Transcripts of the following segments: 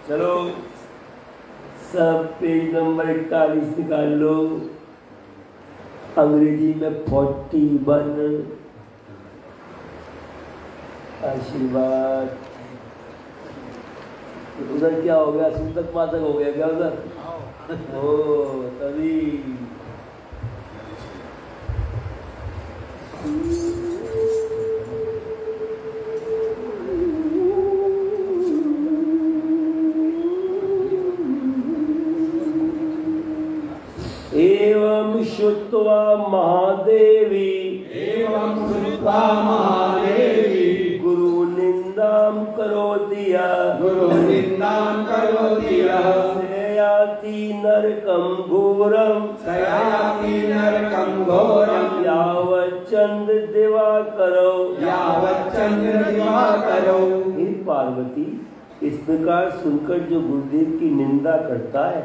चलो सब page number 41 निकाल लो। अंग्रेजी में 41 आशीर्वाद। उधर क्या हो गया? सुतक पातक हो गया क्या उधर? ओ तभी एवं श्रुत्वा महादेवी गुरु निंदाम करोति सयाति नरकं घोरम यावच्चंद्र दिवाकरो। हे पार्वती, इस प्रकार सुनकर जो गुरुदेव की निंदा करता है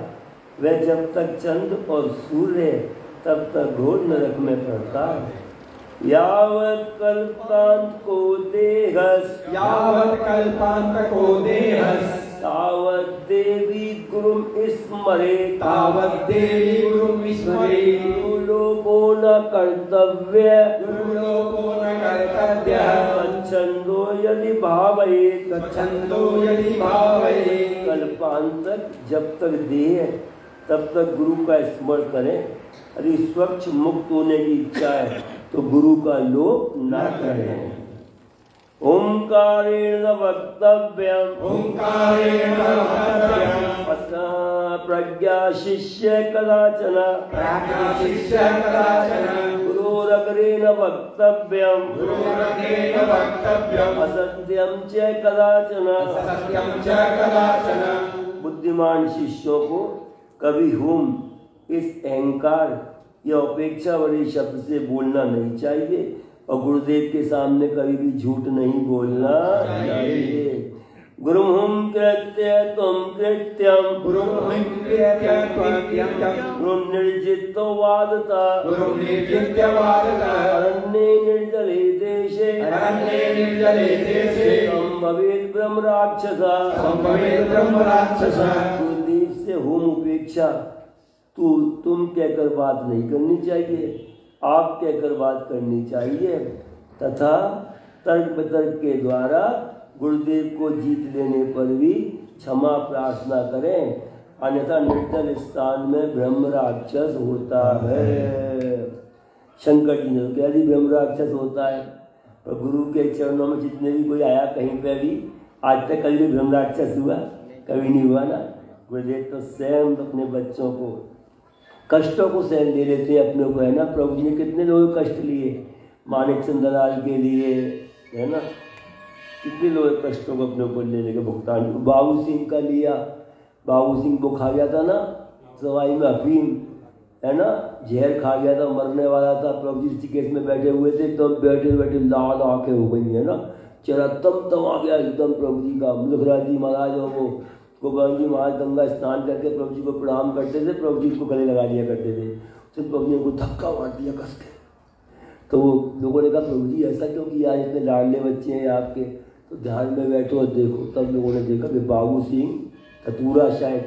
वह जब तक चंद्र और सूर्य तब तक घोर नरक में पड़ता है। यावत कल्पांत को देहस तावत देवी गुरुम स्मरे लोको न कर्तव्य छंदो यदि भावये कल्पांतक जब तक देह तब तक गुरु का स्मरण करें। यदि स्वच्छ मुक्त होने की इच्छा है तो गुरु का लोभ न करें। ओंकारेण वक्तव्यम प्रज्ञा शिष्य कदाचन गुरोरग्रेण वक्तव्यम असत्यम च कदाचन। बुद्धिमान शिष्यों को कभी हम इस अहंकार या अपेक्षा वाले शब्द से बोलना नहीं चाहिए और गुरुदेव के सामने कभी भी झूठ नहीं बोलना चाहिए। गुरुम कृत्य तुम कृत्यम गुरु निर्जितो वादता अरण्ये निर्जले देशे संभवेत् ब्रह्म राक्षसा। गुरुदेव से होम उपेक्षा तुम कहकर बात नहीं करनी चाहिए, आप कहकर बात करनी चाहिए तथा तर्क वितर्क के द्वारा गुरुदेव को जीत लेने पर भी क्षमा प्रार्थना करें, अन्यथा निर्जल स्थान में ब्रह्म राक्षस होता है। शंकर जी ने कह दी ब्रह्म राक्षस होता है। और गुरु के चरणों में जितने भी कोई आया कहीं पे भी, आज तक कभी ब्रह्म राक्षस हुआ? कभी नहीं हुआ ना। गुरुदेव तो स्वयं अपने बच्चों को कष्टों को सहन ले लेते हैं अपने को, है ना। प्रभु जी ने कितने लोगों को कष्ट लिए, मानिक चंद्रलाल के लिए, है ना, कितने लोग कष्टों को अपने ऊपर लेने के भुगतान। बाबू सिंह का लिया, बाबू सिंह को खा गया था ना सवाई में अफीम, है ना, जहर खा गया था, मरने वाला था। प्रभु जी ऋषिकेश में बैठे हुए थे, तो बैठे बैठे लाल आंखें हो गई, है ना, चेहरा तम आ गया एकदम प्रभु जी का। मुलखराज जी महाराज और वो गोपाल जी महाराज गंगा स्नान करके प्रभु जी को प्रणाम करते थे, प्रभु जी को गले लगा दिया करते थे। फिर प्रभु जी को धक्का मार दिया कस के। तो लोगों ने कहा प्रभु जी ऐसा क्यों किया, इतने लाडले बच्चे हैं आपके, तो ध्यान में बैठो और देखो। तब लोगों ने देखा कि बाबू सिंह धतूरा शायद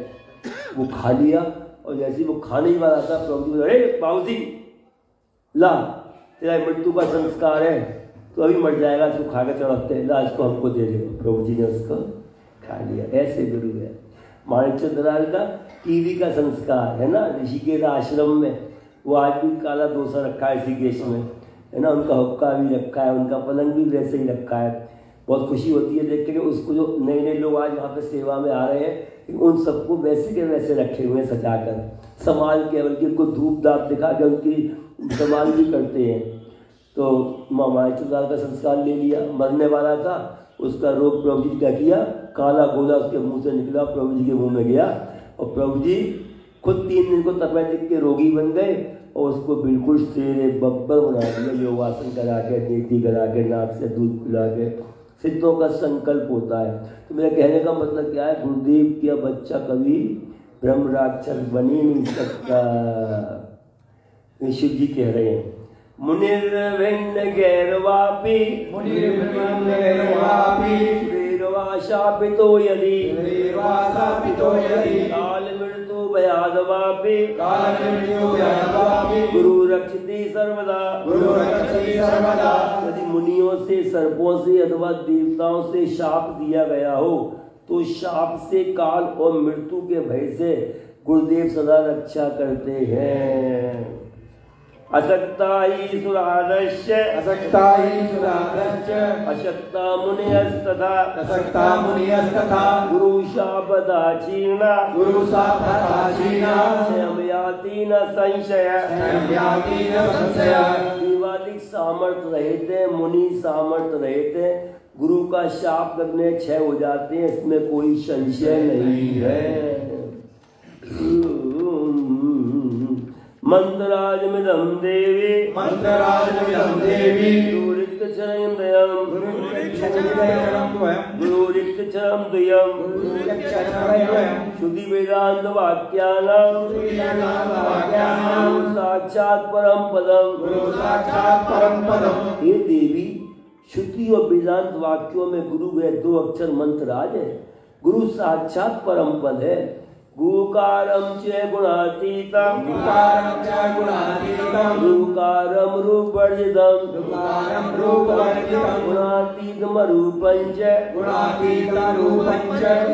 वो खा लिया, और जैसे ही वो खाने ही वाला था प्रभु जी, अरे बाबू सिंह ला, तेरा मृत्यु का संस्कार है, तो अभी मर जाएगा, इसको खा के चढ़ते हैं, ला इसको हमको दे दे। प्रभु जी ने उसको खा लिया। ऐसे गुरु है। मानिक चंद्रलाल का टीवी का संस्कार, है ना, ऋषिकेश आश्रम में, वो आज भी काला डोसा रखा है ऋषिकेश में, है ना, उनका हुक्का भी रखा है, उनका पलंग भी वैसे ही रखा है। बहुत खुशी होती है देख के कि उसको जो नए नए लोग आज वहाँ पे सेवा में आ रहे हैं, उन सबको वैसे के वैसे रखे हुए हैं सजा कर, संभाल के, बल्कि उनको धूप दाप दिखा के उनकी संभाल भी करते हैं। तो मानिक चंद्रलाल का संस्कार ले लिया, मरने वाला था, उसका रोग प्रभु जी क्या किया, काला गोला उसके मुंह से निकला, प्रभु जी के मुंह में गया, और प्रभु जी खुद 3 दिन को तपेदिक के रोगी बन गए, और उसको बिल्कुल शेरे बब्बर बना दिया, योगासन करा के, नीति करा के, नाक से दूध पिला के। सिद्धों का संकल्प होता है। तो मेरा कहने का मतलब क्या है, गुरुदेव किया बच्चा कभी ब्रह्म राक्षस बन ही नहीं सकता। शिव जी कह रहे हैं, मुनिर्भिन्न गैरवापि शापितो यदि काल मृत्यु भयादवापि गुरु रक्षति सर्वदा। यदि मुनियों से, सर्पों से अथवा देवताओं से शाप दिया गया हो, तो शाप से, काल और मृत्यु के भय से गुरुदेव सदा रक्षा करते हैं। अशक्ता ही सुरादश्य अशक्ता मुनियस्तथा गुरु शापदाचीर्णा क्षमयाति न संशय। दिवालिक सामर्थ्य रहते, मुनि सामर्थ्य रहते, गुरु का शाप लगने क्षय हो जाते हैं, इसमें कोई संशय नहीं है। मंत्रराजमिदं देवी गुरुरिक्तचरं द्वयं श्रुति वेदांत वाक्यानां साक्षात् परम पदम। हे देवी, श्रुति और वेदांत वाक्यों में गुरु व 2 अक्षर मंत्रराज है। गुरु साक्षात परम पद है। गुकारम च गुणातीतम गुकारम रूपवर्जितम गुणातीतम रूपं च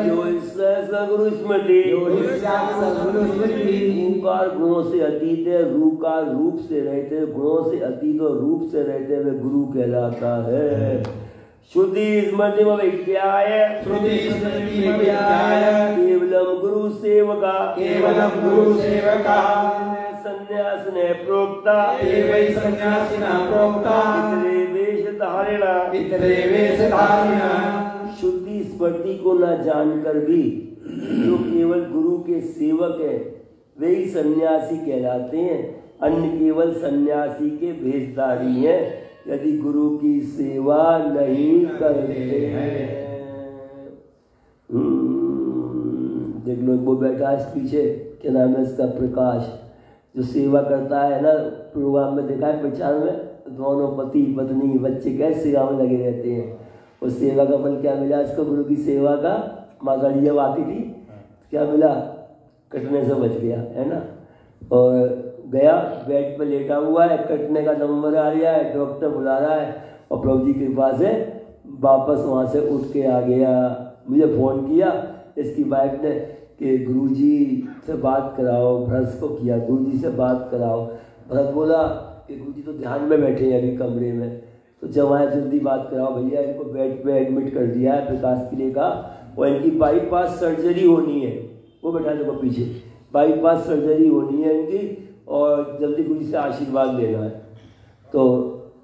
यो सगुरु स्मृति। गुकार गुणों से अतीत है, रूकार रूप से रहते, गुणों से अतीत और रूप से रहते हुए गुरु कहलाता है। श्रुति स्मृति विज्ञाय केवलम गुरु सेवका संन्यास ने प्रोक्ता शुद्धि स्मृति को न जानकर भी जो केवल गुरु के सेवक है वे ही सन्यासी कहलाते हैं। अन्य केवल सन्यासी के भेषधारी हैं यदि गुरु की सेवा नहीं करते हैं। देख लो, वो बैठा है पीछे, क्या नाम है इसका, प्रकाश, जो सेवा करता है ना, प्रोग्राम में देखा है प्रचार में, दोनों पति पत्नी बच्चे कैसे सेवा में लगे रहते हैं। उस सेवा का फल क्या मिला इसको, गुरु की सेवा का। माँ गाड़ी जब आती थी क्या मिला, कटने से बच गया, है ना। और गया, बेड पे लेटा हुआ है, कटने का नंबर आ रहा है, डॉक्टर बुला रहा है, और प्रभु जी की कृपा से वापस वहाँ से उठ के आ गया। मुझे फ़ोन किया इसकी वाइफ ने कि गुरुजी से बात कराओ। भरत को किया, गुरुजी से बात कराओ। भरत बोला कि गुरुजी तो ध्यान में बैठे हैं अभी कमरे में। तो जब वहाँ जल्दी बात कराओ भैया, इनको बेड पे एडमिट कर दिया है प्रकाश किले का, और इनकी बाईपास सर्जरी होनी है। वो बैठा देखो पीछे, बाईपास सर्जरी होनी है इनकी, और जल्दी गुरु से आशीर्वाद लेना है। तो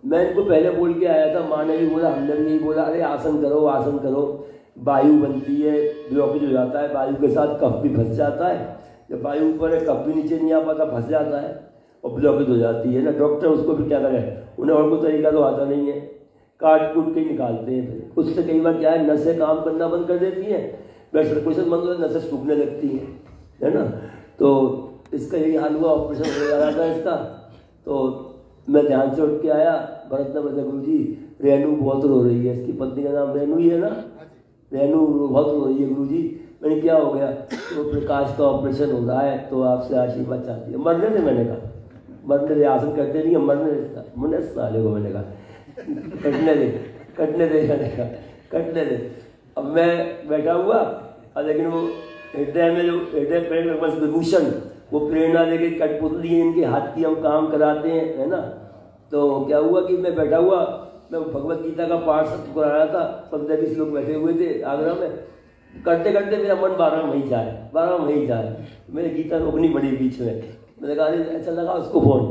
मैं इनको पहले बोल के आया था, माँ ने भी बोला, हमने भी यही बोला, अरे आसन करो आसन करो, वायु बनती है, ब्लॉकेज हो जाता है, वायु के साथ कफ भी फंस जाता है, जब वायु ऊपर है कफ भी नीचे नहीं आ पाता, फंस जाता है और ब्लॉकेज हो जाती है ना। डॉक्टर उसको भी क्या करें, उन्हें और कोई तरीका तो आता नहीं है, काट कूट के निकालते हैं। फिर उससे कई बार क्या है, नसें काम करना बंद कर देती हैं, ब्लड सर्कुलेशन बंद हो, नसें सूखने लगती हैं, है ना। तो इसका यही हाल हुआ, ऑपरेशन हो जा रहा था इसका। तो मैं ध्यान से उठ के आया, भरत ने बताया गुरु जी रेनू बहुत रो रही है, इसकी पत्नी का नाम रेनू ही है ना, रेनू बहुत रो रही है गुरु जी। मैंने क्या हो गया, तो प्रकाश का ऑपरेशन हो रहा है तो आपसे आशीर्वाद चाहती है। मरने दे, मैंने कहा मरने दे, आसन करते नहीं है, मरने दे, मुन्ने साले को मैंने कहा कटने दे कटने दे, मैंने कहा कटने दे। अब मैं बैठा हुआ, और लेकिन वो हृदय में जो हृदय प्रेरणा विभूषण, वो प्रेरणा लेके कठपुतली इनके हाथ की हम काम कराते हैं, है ना। तो क्या हुआ कि मैं बैठा हुआ, मैं भगवत गीता का पाठ सब करा रहा था, 15-20 लोग बैठे हुए थे आगरा में, करते करते मेरा मन 12 वहीं जाए, मेरे गीता रोकनी पड़ी बीच में। मैंने कहा अरे अच्छा लगा उसको फ़ोन,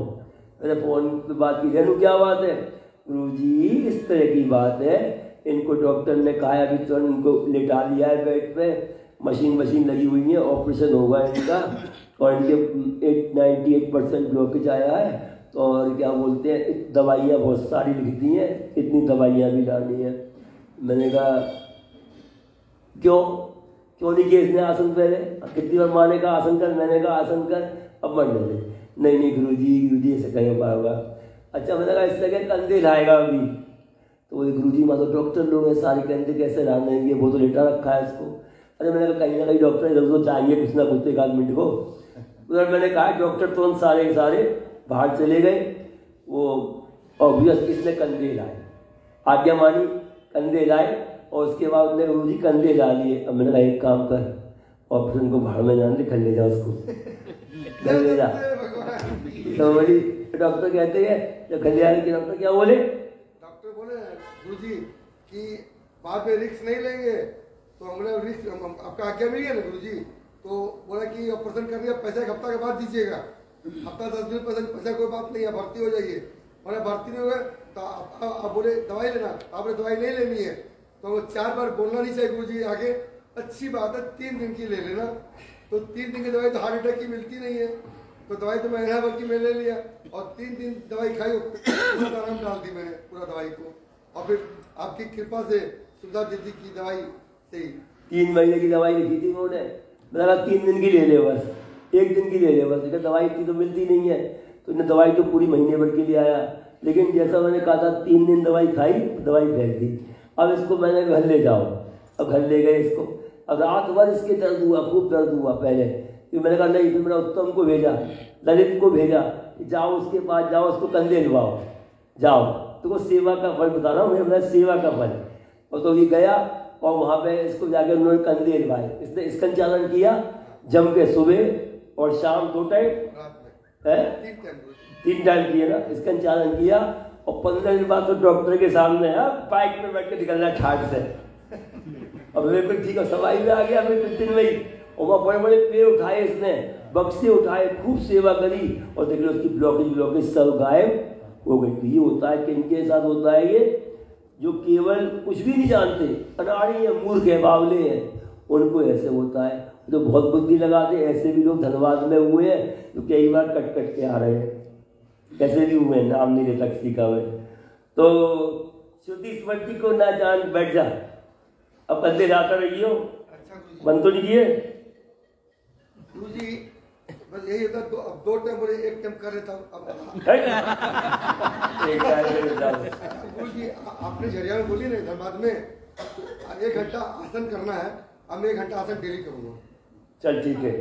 मैंने फ़ोन पे बात की, रेनू क्या बात है, गुरुजी इस तरह की बात है, इनको डॉक्टर ने कहा है अभी तो इनको लेटा लिया है बेड पे, मशीन लगी हुई है, ऑपरेशन होगा इनका, और इनके 98% ब्लॉकेज आया है, तो और क्या बोलते हैं दवाइयाँ बहुत सारी लिख दी हैं, इतनी दवाइयाँ भी डाली हैं। मैंने कहा क्यों नहीं किया इसने आसन, पहले कितनी बार माने का आसन कर, मैंने कहा आसन कर, अब मरने दे। नहीं गुरुजी ऐसे कहे होगा। अच्छा मैंने कहा इस तरह कंधे लाएगा अभी, तो बोले गुरुजी माँ तो डॉक्टर लोग हैं, सारे कंधे कैसे ला देंगे, वो तो लेटा रखा है इसको। अरे मैंने कहा कहीं ना कहीं डॉक्टर इधर तो चाहिए कुछ ना कुछ, 1 मिनट को। उधर मैंने कहा डॉक्टर तुरंत सारे बाहर चले गए। वो ऑब्वियस किसने कंधे लाए, आज्ञा मानी, कंधे लाए, और उसके बाद उसने गुरुजी कंधे ला लिए। अब मैंने कहा एक काम कर, ऑपरेशन को भाड़ में जान दे, खल ले जा उसको, खल ले जा। तो बोली डॉक्टर कहते हैं जब खलियान के डॉक्टर क्या बोले, डॉक्टर बोले गुरुजी कि बाद में रिस्क नहीं लेंगे, तो हमने रिस्क आपका आज्ञा मिली है ना गुरुजी, तो बोला कि ऑपरेशन करने का पैसा 1 हफ्ता के बाद दीजिएगा, हफ्ता 10 दिन पैसा कोई बात नहीं है, भर्ती हो जाइए। मैंने भर्ती नहीं हुए तो आप बोले दवाई लेना, आपने दवाई नहीं लेनी है, तो 4 बार बोलना नहीं चाहिए गुरुजी आगे, अच्छी बात है 3 दिन की ले लेना। तो 3 दिन की दवाई तो हार्ट अटैक की मिलती नहीं है, तो दवाई तो महीना भर की मैं ले लिया, और 3 दिन दवाई खाई, आराम डाल दी मैंने पूरा दवाई को, और फिर आपकी कृपा से सुधा दीदी की दवाई से 3 महीने की दवाई लिखी थी उन्होंने, मैंने कहा 3 दिन की ले ले बस, 1 दिन की ले ले बस, लेकिन दवाई इतनी तो मिलती नहीं है, तो उन्हें दवाई तो पूरी महीने भर के लिए आया। लेकिन जैसा मैंने कहा था 3 दिन दवाई खाई, दवाई फेंक दी। अब इसको मैंने घर ले जाओ, अब घर ले गए इसको। अब रात भर इसके दर्द हुआ, खूब दर्द हुआ पहले, फिर मैंने कहा नहीं, फिर मैंने उत्तम को भेजा, ललित को भेजा, जाओ उसके पास जाओ, उसको कंधे लुभाओ, जाओ, तो वो सेवा का फल बता रहा हूँ, मैंने बताया सेवा का फल। और तो ये गया, और वहाँ पे इसको जाकर उन्होंने कंधे लुभाए, इसने स्कंचालन किया जम के, सुबह और शाम 2 टाइम है, 3 टाइम किया ना, स्कंचालन किया। और 15 दिन बाद तो डॉक्टर के सामने है, बाइक में बैठ के निकलना ठाट से। अब बिल्कुल ठीक है, सवाई में आ गया, फिर 3 में ही, और वहाँ बड़े पेड़ उठाए इसने, बक्से उठाए, खूब सेवा करी, और देख लो उसकी ब्लॉकेज सब गायब हो गई। ये होता है कि इनके साथ होता है ये, जो केवल कुछ भी नहीं जानते, अनाड़ी है, मूर्ख है, बावले हैं, उनको ऐसे होता है। जो बहुत बुद्धि लगाते ऐसे भी लोग धनबाद में हुए हैं, जो कई बार कट के आ रहे हैं, कैसे भी हुए, नाम नहीं लेता किसी का मैं। तो श्रुति स्मृति को ना जान बैठ जा, अब कंधे लाता रहियो। अच्छा बंद तो नहीं किए गुरुजी, बस यही होता, 2 टाइम बोले, 1 टाइम कर लेता हूँ। गुरुजी आपने झरिया में बोली नहीं धनबाद में 1 घंटा आसन करना है, अब मैं 1 घंटा आसन डेली करूँगा। चल ठीक है,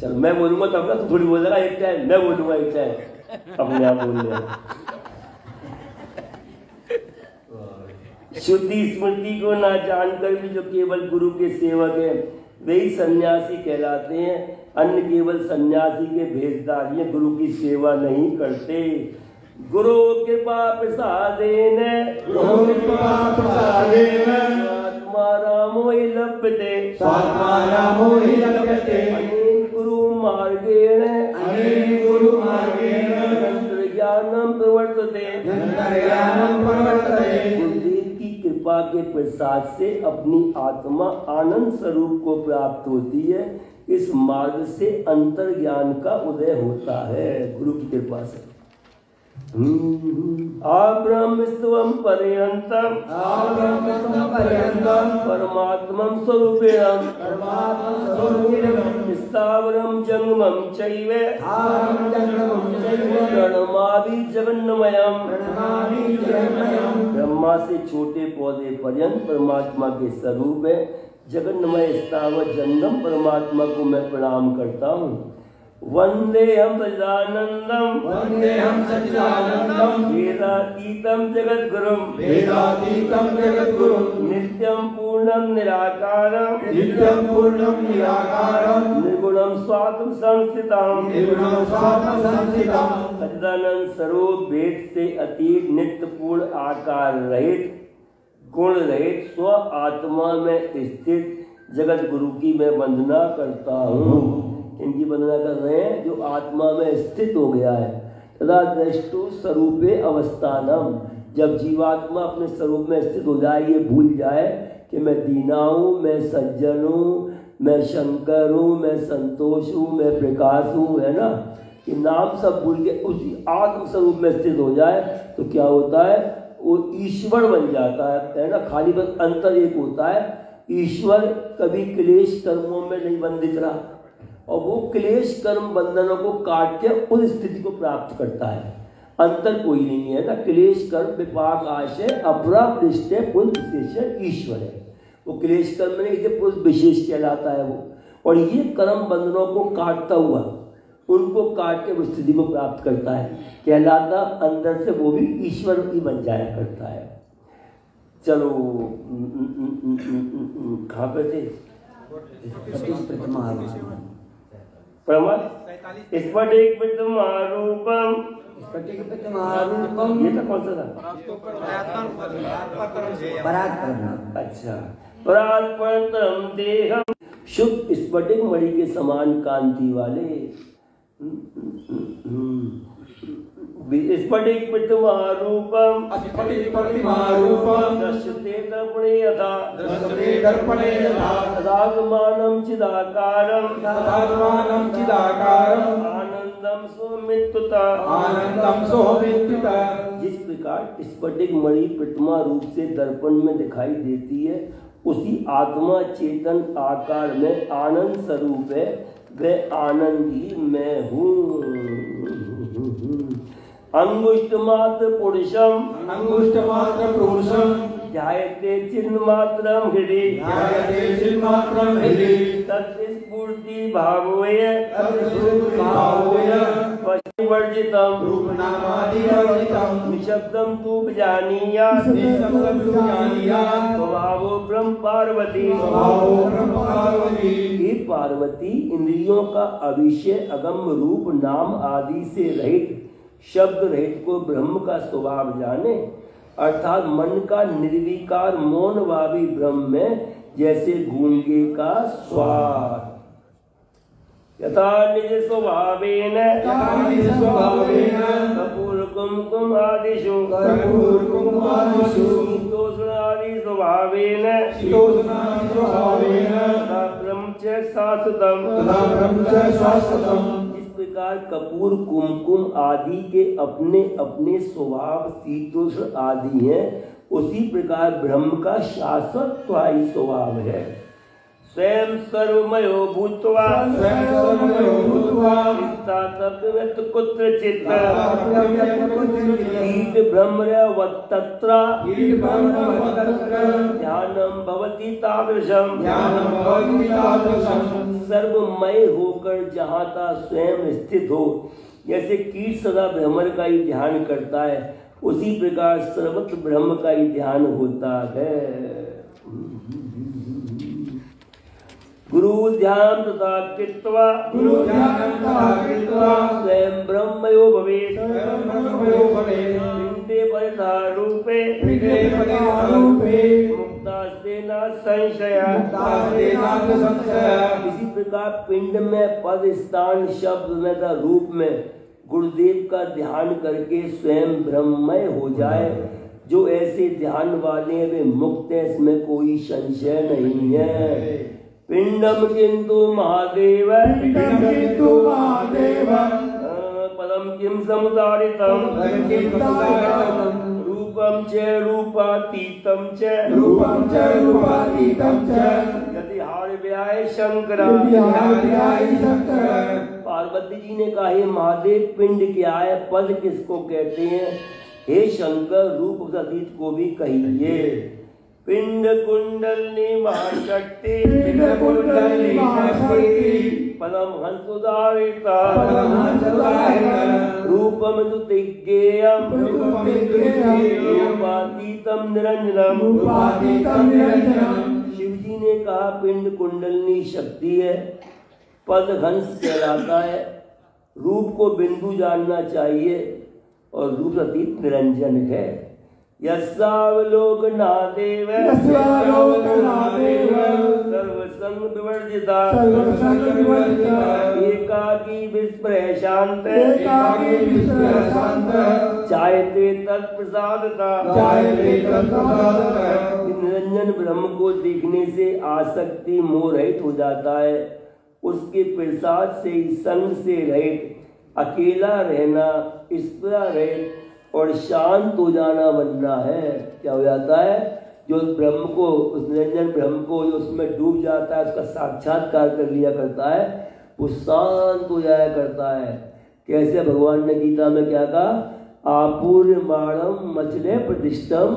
चल मैं बोलूंगा तब ना, तू थोड़ी बोलेगा 1 टाइम, मैं बोलूंगा 1 टाइम, अपने आप बोल रहे। शुद्धि स्मृति को ना जानकर भी जो केवल गुरु के सेवक है वही सन्यासी कहलाते हैं। अन्य केवल सन्यासी के भेषधारी गुरु की सेवा नहीं करते। गुरु कृपा प्रसादेन स्वात्मा रामो लभ्यते अनेन गुरु मार्गेण ज्ञानम प्रवर्तते। गुरुदेव की कृपा के प्रसाद से अपनी आत्मा आनंद स्वरूप को प्राप्त होती है। इस मार्ग से अंतर ज्ञान का उदय होता है गुरु की कृपा से। आब्रह्मस्त्वं पर्यन्तं परमात्मं स्वरूपेण स्थावरं जंगमं चैव प्रणमामि जगन्मयम्। ब्रह्मा से छोटे पौधे पर्यंत परमात्मा के स्वरूप है। जगन्मय स्थावर जंगम परमात्मा को मैं प्रणाम करता हूँ। वंदे हम सच्चिदानंदम वेदातीतम जगद्गुरुम नित्यं पूर्णं निराकारं निर्गुणं स्वात्म संस्थितम्। सच्चिदानंद स्वरूप वेद से अतीत नित्य पूर्ण आकार रहित गुण रहित स्व आत्मा में स्थित जगत गुरु की मैं वंदना करता हूँ। इनकी वंदना कर रहे हैं जो आत्मा में स्थित हो गया है। तथा दृष्टु स्वरूपे अवस्थानम, जब जीवात्मा अपने स्वरूप में स्थित हो जाए, ये भूल जाए कि मैं दीना हूँ, मैं सज्जन हूँ, मैं शंकर हूँ, मैं संतोष हूँ, मैं प्रकाश हूँ, है ना, कि नाम सब भूल के उसी आत्म स्वरूप में स्थित हो जाए तो क्या होता है, वो ईश्वर बन जाता है ना। खाली बस अंतर एक होता है, ईश्वर कभी क्लेश कर्मों में नहीं बंधित रहा और वो क्लेश कर्म बंधनों को काट के उस स्थिति को प्राप्त करता है। अंतर कोई नहीं है ना। क्लेश कर्म विपाक आशय अपरा दृष्टि पुरुष विशेष ईश्वर है। वो क्लेश कर्म नहीं, इसे पुरुष विशेष कहलाता है वो। और ये कर्म बंधनों को काटता हुआ उनको काट के उस स्थिति को प्राप्त करता है, कहलाता अंदर से वो भी ईश्वर ही बन जाया करता है। चलो कहाँ पे थे? स्फटिक प्रतिमारूपम, ये तो कौन सा था? अच्छा, परात्परम देहम, शुभ स्फटिक मणि के समान कांति वाले स्फटिक प्रतिमारूपम दृश्यते दर्पणे यथा तदात्मानं चिदाकारं आनंदम सोमित्युता। जिस प्रकार स्फटिक मणि प्रतिमा रूप से दर्पण में दिखाई देती है, उसी आत्मा चेतन आकार में आनंद स्वरूप है। वह आनंद ही मैं हूँ। अंगुष्ठमात्र पुरुषम ध्यायते चिन्मात्रम हृदि तत्स्फूर्ति भावोय वर्जितम निशब्दम तु जानीयात् स्वभावो ब्रह्म पार्वती। हे पार्वती, इंद्रियों का अविषय अगम्य रूप नाम आदि से रहित शब्द रहित को ब्रह्म का स्वभाव जाने, अर्थात मन का निर्विकार मौन भावी ब्रह्म में जैसे गूंगे का स्वाद यथा निज स्वभावेन कपूर कुमकुम आदिषु शीतोष्ण आदि स्वभावेन ब्रह्मचर्य शाश्वतम्। इस प्रकार कपूर कुमकुम आदि के अपने अपने स्वभाव शीतोष्ण आदि हैं, उसी प्रकार ब्रह्म का शाश्वतत्वाई स्वभाव है। स्वयं सर्वमयो भूत्वा कुत्रचित् कीट भ्रमरवत्तत्र ध्यानं भवति तादृशम्। सर्वमय होकर जहाँ का स्वयं स्थित हो, जैसे कीट सदा भ्रमर का ही ध्यान करता है, उसी प्रकार सर्वत्र ब्रह्म का ही ध्यान होता है। गुरु ध्यान तथा कृत्वा स्वयं ब्रह्मयो भवेत् पिंडे परितः रूपे मुक्तास्ते न संशय। इसी प्रकार पिंड में पद स्थान शब्द में तथा रूप में गुरुदेव का ध्यान करके स्वयं ब्रह्ममय हो जाए। जो ऐसे ध्यान वाले हैं वे मुक्त हैं, इसमें कोई संशय नहीं है। पिंडम किंतु महादेव पदम किम समुदारितम रूपम च रूपातीतम च यदि हार व्याय शंकर। पार्वती जी ने कहा हे महादेव पिंड क्या है, पद किसको कहते हैं? हे शंकर रूप अतीत को भी कहिए। पिंड कुंडलनी महाशक्ति पदम हंसुदारिता रूपम तुतिज्ञेयम रूपातीतम निरंजनम। शिव जी ने कहा पिंड कुंडलनी शक्ति है, पद हंस कहलाता है, रूप को बिंदु जानना चाहिए और रूप अतीत निरंजन है। यस्यावलोकनादेव सर्वसंग विवर्जिता एकाकी विस्मृह शांत चाहते तत्प्रसादता। निरंजन ब्रह्म को देखने से आसक्ति मोह रहित हो जाता है, उसके प्रसाद से ही संग से रहित अकेला रहना, स्पृहा रहित और शांत हो जाना बनना है। क्या हो जाता है? जो ब्रह्म को, उस निरंजन ब्रह्म को जो उसमें डूब जाता है, उसका साक्षात्कार कर लिया करता है, वो शांत हो जाया करता है। कैसे? भगवान ने गीता में क्या कहा? आपूर्यमाणम मचले प्रतिष्ठम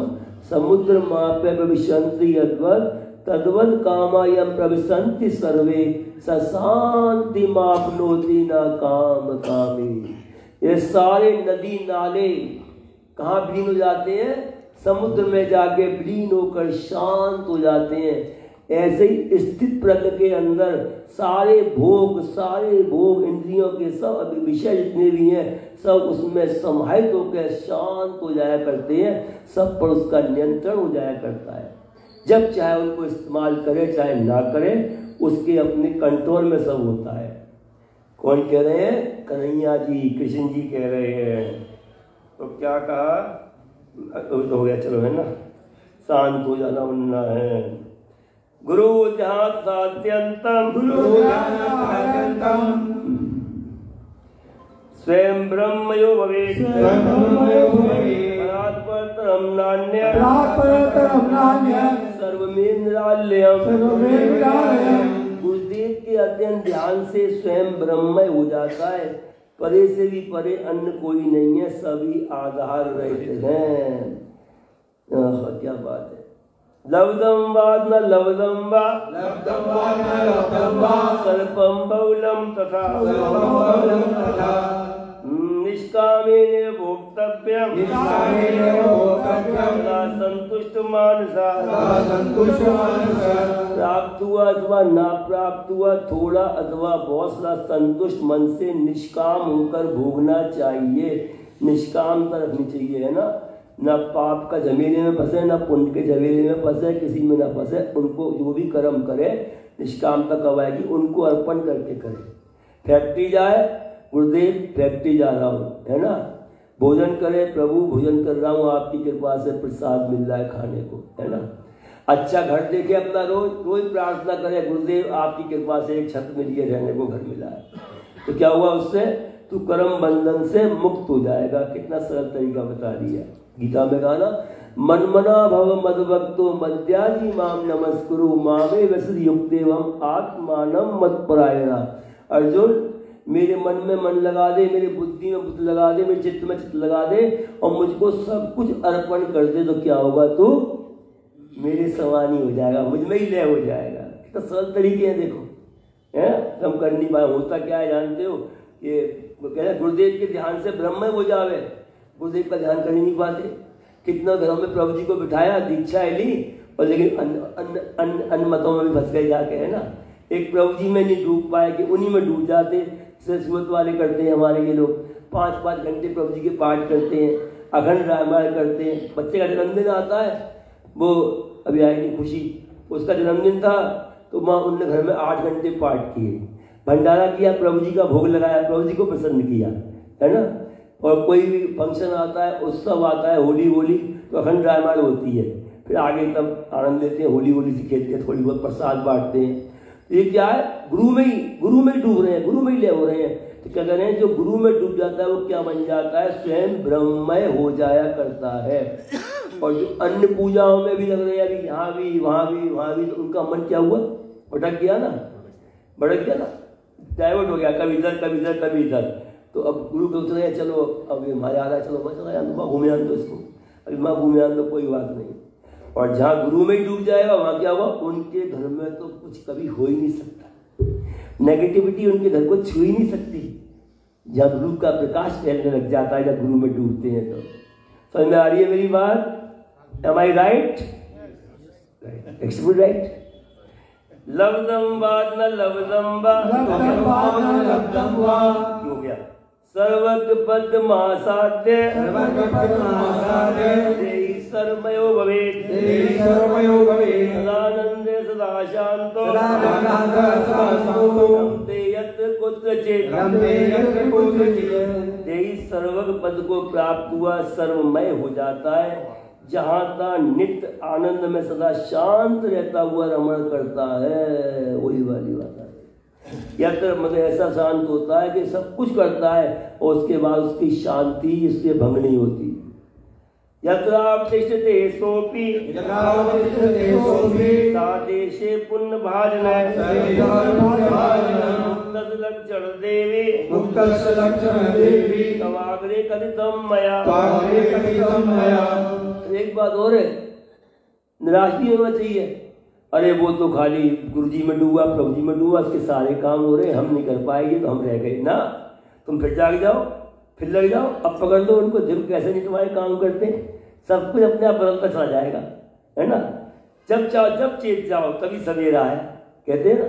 समुद्र माप्य प्रविशन्ति यद्वत् तद्वत् कामायम प्रविशन्ति सर्वे सशांति मापनोति न काम कामी। ये सारे नदी नाले कहाँ विलीन हो जाते हैं? समुद्र में जाके विलीन होकर शांत हो जाते हैं। ऐसे ही स्थित प्रज्ञ के अंदर सारे भोग इंद्रियों के सब विषय जितने भी हैं सब उसमें समाहित होकर शांत हो जाया करते हैं, सब पर उसका नियंत्रण हो जाया करता है। जब चाहे उनको इस्तेमाल करे चाहे ना करे, उसके अपने कंट्रोल में सब होता है। कौन कह रहे हैं? कन्हैया जी, कृष्ण जी कह रहे हैं। तो क्या कहा? तो हो गया, चलो है ना, शांत हो जाना बनना है। गुरु ध्यान सात्यंतम स्वयं ब्रह्मयो भवेत् परात्परतरं नान्यं सर्वमेन्द्रालयम्। गुरुदेव के अध्ययन ध्यान से स्वयं ब्रह्ममय हो जाता है, परे से भी परे अन्य कोई नहीं है, सभी आधार रहित हैं। क्या बात है! लब्धम वा न लब्धम वा स्वल्पम बहुलम तथा निष्कामेन भोक्तव्यम संतुष्ट मानसा। प्राप्त हुआ अथवा ना प्राप्त हुआ, थोड़ा अथवा बहुत सा संतुष्ट मन से निष्काम होकर भोगना चाहिए। निष्कामता रखनी चाहिए, है ना। न पाप का झमेले में फंसे, न पुण्य के झमेले में फंसे, किसी में न फंसे। उनको जो भी कर्म करे निष्कामता कब आएगी? उनको अर्पण करके करे। फैक्ट्री जाए, गुरुदेव फैक्ट्री जा रहा हूँ, है ना। भोजन करे, प्रभु भोजन कर रहा हूँ, आपकी कृपा से प्रसाद मिल रहा है खाने को, है ना। अच्छा घर देखे, अपना रोज प्रार्थना करे, गुरुदेव आपकी कृपा से एक छत मिली है, रहने को घर मिला है। तो क्या हुआ उससे? तू कर्म बंधन से मुक्त हो जाएगा। कितना सरल तरीका बता दिया। गीता में कहा ना, मनमना भव मद्भक्तो मद्याजी माम नमस्कुरु मामे वसद युक्तेवम आत्मानम मत्परायणा। अर्जुन, मेरे मन में मन लगा दे, मेरी बुद्धि में बुद्धि लगा दे, मेरे चित्त में चित्त लगा दे और मुझको सब कुछ अर्पण कर दे, तो क्या होगा? तू मेरे समान ही हो जाएगा, मुझ में ही लय हो जाएगा। कितना सरल तरीके हैं, देखो है। हम कर नहीं पाए। होता क्या है जानते हो? ये वो कह रहे गुरुदेव के ध्यान से ब्रह्म हो जावे, गुरुदेव का ध्यान कर ही नहीं पाते। कितना घरों में प्रभु जी को बिठाया, दीक्षा ली, और लेकिन अन्य मतों में भी फंस गए जाके, है ना। एक प्रभु जी में नहीं डूब पाए कि उन्हीं में डूब जाते। सूरत वाले करते हैं हमारे ये लोग, 5-5 घंटे प्रभु जी के पाठ करते हैं, अखंड रामायण करते हैं। बच्चे का जन्मदिन आता है, वो अभी आएगी खुशी, उसका जन्मदिन था तो माँ उनने घर में 8 घंटे पाठ किए, भंडारा किया, प्रभु जी का भोग लगाया, प्रभु जी को प्रसन्न किया, है ना। और कोई भी फंक्शन आता है, उत्सव आता है, होली वोली, तो अखंड रामायण होती है। फिर आगे तब आनंद लेते हैं, होली वोली से खेलते हैं, थोड़ी बहुत प्रसाद बांटते हैं। ये क्या है, गुरु में ही डूब रहे हैं, गुरु में ही ले हो रहे हैं। तो क्या कह रहे हैं, जो गुरु में डूब जाता है वो क्या बन जाता है, स्वयं ब्रह्ममय हो जाया करता है। और जो अन्य पूजाओं में भी लग रहे हैं, अभी यहाँ भी वहाँ भी, तो उनका मन क्या हुआ, भटक गया ना, डाइवर्ट हो गया, कभी इधर। तो अब गुरु को रहे चलो, अब ये हमारे आ रहा है, चलो मैं चला माँ घूमे आन दो इसको, अभी माँ घूमे आन दो, कोई बात नहीं। और जहाँ गुरु में ही डूब जाएगा वहाँ क्या हुआ, उनके घर में तो कुछ कभी हो ही नहीं सकता, नेगेटिविटी उनके घर को छू ही नहीं सकती। जब गुरु का प्रकाश फैलने लग जाता है, जब गुरु में डूबते हैं तो। समझ में आ रही है मेरी बात? Am I right? Right. लवदम्बा न लवदम्बा हो गया। सर्वक पद्मासाद्य देहि सर्वमयो भवेत् सदानन्दे सदा शान्तो रमते यत्र कुत्रचित्। देहि सर्वक पद को प्राप्त हुआ, सर्वमय हो जाता है, जहाँ का नित्य आनंद में सदा शांत रहता हुआ रमण करता है, वही वाली बात है। यत्र मतलब ऐसा शांत होता है कि सब कुछ करता है और उसके बाद उसकी शांति इससे भंग नहीं होती। यत्रावतिष्ठते सोपि सादेशे पुण्य भाजन लक्षण देवी तवाग्रे कथितम मया। एक बात और है, निराश नहीं होना चाहिए। अरे वो तो खाली गुरुजी में डूबा, प्रभु जी में डूबा, उसके सारे काम हो रहे, हम नहीं कर पाएंगे तो हम रह गए ना। तुम फिर जाग जाओ, फिर लग जाओ, अब पकड़ लो उनको, जब कैसे नहीं तुम्हारे काम करते, सब कुछ अपने आप बदलता चला जाएगा, है ना। जब चाहो जब चेत जाओ तभी सवेरा है, कहते हैं ना।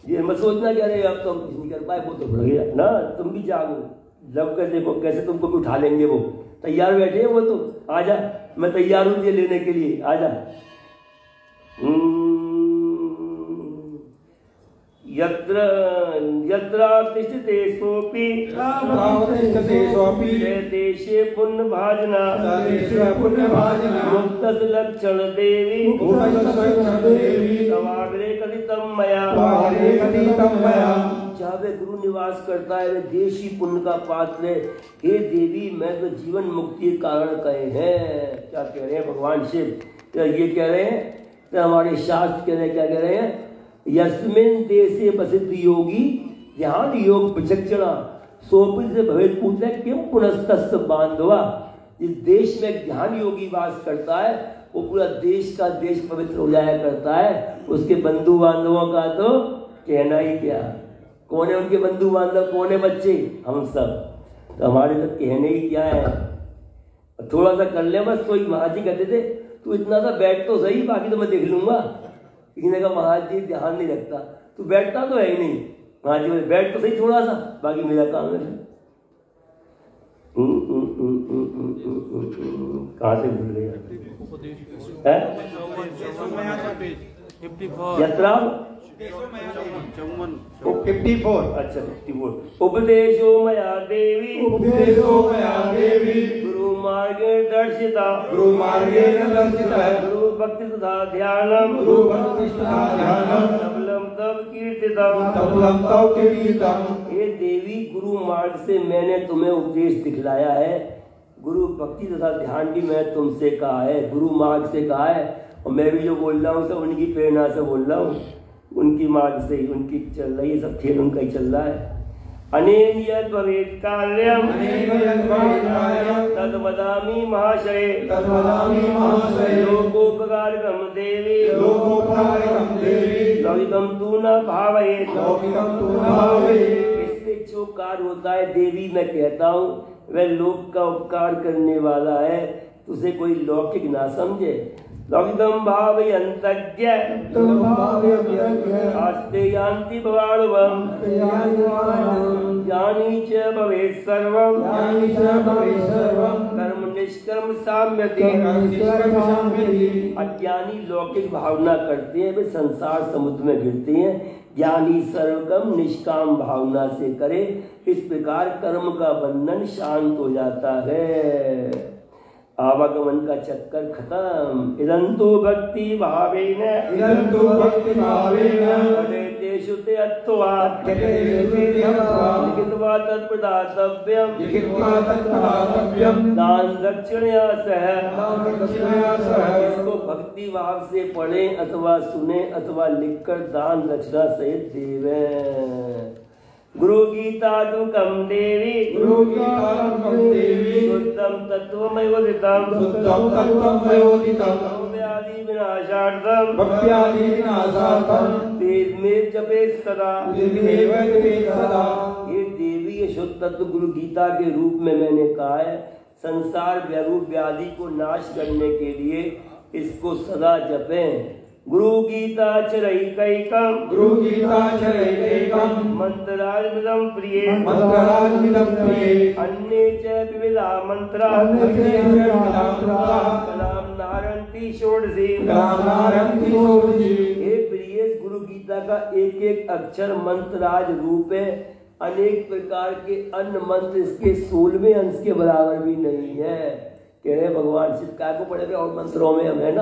ये मत सोचना कि अरे अब तो हम कुछ नहीं कर पाए, वो तो बढ़ गया ना। तुम भी जागो, जब कर देखो कैसे तुमको भी उठा लेंगे, वो तैयार बैठे हैं, वो तो आजा, मैं तैयार हूँ ये लेने के लिए, आजा। यत्रातिष्ठते सोपि देशे पुण्य भाजना मुक्तस् लक्षण देवी तवाग्रे कथितम मया। जहाँ वे गुरु निवास करता है, वे देश ही पुण्य का पात्र है। हे देवी, मैं तो जीवन मुक्ति के कारण कहे हैं। क्या कह रहे हैं भगवान शिव? क्या ये कह रहे हैं? तो हमारे शास्त्र कह रहे हैं, क्या कह रहे हैं? यस्मिन देशे प्रसिद्ध योगी ध्यान योग विचक्षणा सोपि से भवेत् पूत्र किम पुनस्तस्य बांधवा। जिस देश में ध्यान योगी वास करता है वो पूरा देश का देश पवित्र हो जाया करता है। उसके बंधु बांधवों का तो कहना ही क्या। कौन है उनके बंधु बांधव? कौन है बच्चे? हम सब। तो हमारे तो कहने ही क्या है, थोड़ा सा कर ले बस। कोई महाराज जी कहते थे तू इतना सा बैठ तो सही, बाकी तो मैं देख लूंगा। किसी ने कहा महाराज जी ध्यान नहीं रखता, तू बैठता तो है ही नहीं। महाराज जी बैठ तो सही थोड़ा सा, बाकी मेरा काम है। कहाँ से भूल गया? यात्रा 54। अच्छा 54। उपदेशो मया देवी गुरु मार्गे दर्शिता गुरु भक्ति तथा ध्यानम सबलम तब कीर्तितम। हे देवी, गुरु मार्ग से मैंने तुम्हें उपदेश दिखलाया है। गुरु भक्ति तथा ध्यान भी मैं तुमसे कहा है, गुरु मार्ग से कहा है। और मैं भी जो बोल रहा हूँ सब उनकी प्रेरणा से बोल रहा हूँ, उनकी मार्ग से ही उनकी चल रही है, सब खेल उनका ही चल रहा है। अनेन यद् भवेत् कार्यम तद् वदामि महाशय लोकोपकारकं देवी लौकिकं तु न भावयेत्। इससे जो कार्य होता है देवी, मैं कहता हूँ वह लोक का उपकार करने वाला है, तुझे कोई लौकिक ना समझे। लब्धं भावयन्तज्ञ आस्ते यान्ति भवानुवम् ज्ञानी च भवेत् सर्वम् कर्म निष्कर्म साम्यति। अज्ञानी लौकिक भावना करते हैं, वे संसार समुद्र में गिरते हैं। ज्ञानी सर्वकर्म निष्काम भावना से करे, इस प्रकार कर्म का बंधन शांत हो जाता है। आवागमन का चक्कर खत्म। इदंतु भक्ति भावेन पठेतेषु ते अत्वा लिखित्वा तत्प्रदातव्यम् दान दक्षिणया सह। इसको भक्ति भाव से पढ़े अथवा सुने अथवा लिखकर दान दक्षिणा सहित देवें। गुरु गीता दुकम देवी शुद्धम तत्वमयोदितम व्याधि विनाशार्थम वेद में जपे सदा। ये देवी ये शुद्ध तत्व गुरु गीता के रूप में मैंने कहा है। संसार व्यारूप व्याधि को नाश करने के लिए इसको सदा जपें। गुरु गीता चरैकैकम मंत्रार्मिदं प्रिये अन्ये च विविधा मंत्रा कलाम नारंती षोडशी। हे प्रिय, गुरु गीता का एक एक अक्षर मंत्रराज रूप है। अनेक प्रकार के अन्य मंत्र इसके 16वें अंश के बराबर भी नहीं है। कह रहे भगवान शिव काय को पढ़े और मंत्रों में हम है ना,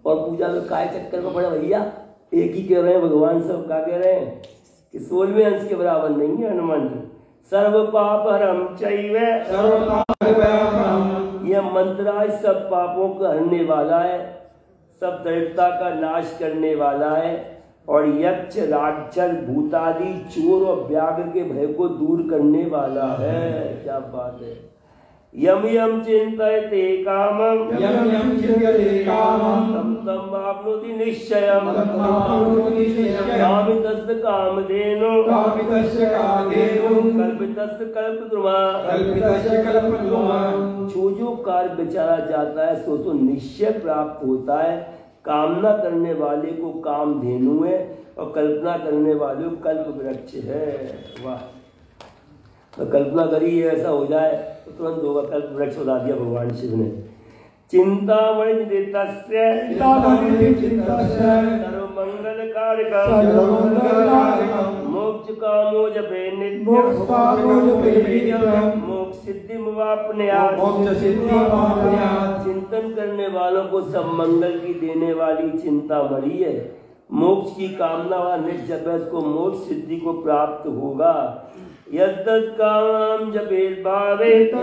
और पूजा में काय चक्कर में पड़े भैया। एक ही कह रहे हैं भगवान, सब क्या कह रहे हैं कि 16वें अंश के बराबर नहीं है हनुमान। सर्व पाप हरम चैव, यह मंत्र आज सब पापों को हरने वाला है, सब दरिद्रता का नाश करने वाला है, और यक्ष राक्षस भूतादि चोर और व्याघ्र के भय को दूर करने वाला है। क्या बात है। यम यम चिंतयते कामं तम तम वाप्नोति निश्चयम् कामितस्य कामधेनु कल्पितस्य कल्पद्रुमा। जो कार्य विचारा जाता है सो तो निश्चय प्राप्त होता है। कामना करने वाले को कामधेनु है और कल्पना करने वाले को कल्प वृक्ष है। वाह, तो कल्पना करी ऐसा हो जाए तो तुरंत होगा। कल्प वृक्ष बता दिया भगवान शिव ने। चिंतामणि सर्वमंगल कारकम् मोक्ष कामो जपे नित्यम् मोक्ष सिद्धिमवाप्नुयात्। चिंतन करने वालों को सब मंगल की देने वाली चिंतामणि है। मोक्ष की कामना वाला नित्य जपे को मोक्ष सिद्धि को प्राप्त होगा। यद्दत् कामं जपेत् भावेत्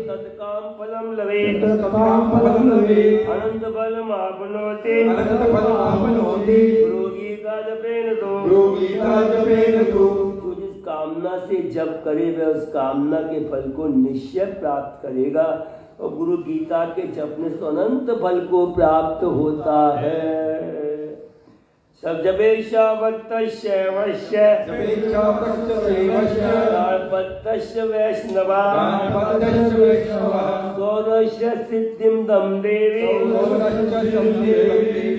तत्काम फलं लभेत् अनंत फलम् आपनोति। गुरु गीता जपेन तो जिस कामना से जप करे वह उस कामना के फल को निश्चय प्राप्त करेगा, और गुरु गीता के जपने से अनंत फल को प्राप्त होता है। सब जपेशा भक्तस्य वैश्य वैष्णवा गौरस्य सिद्धिं दम देवी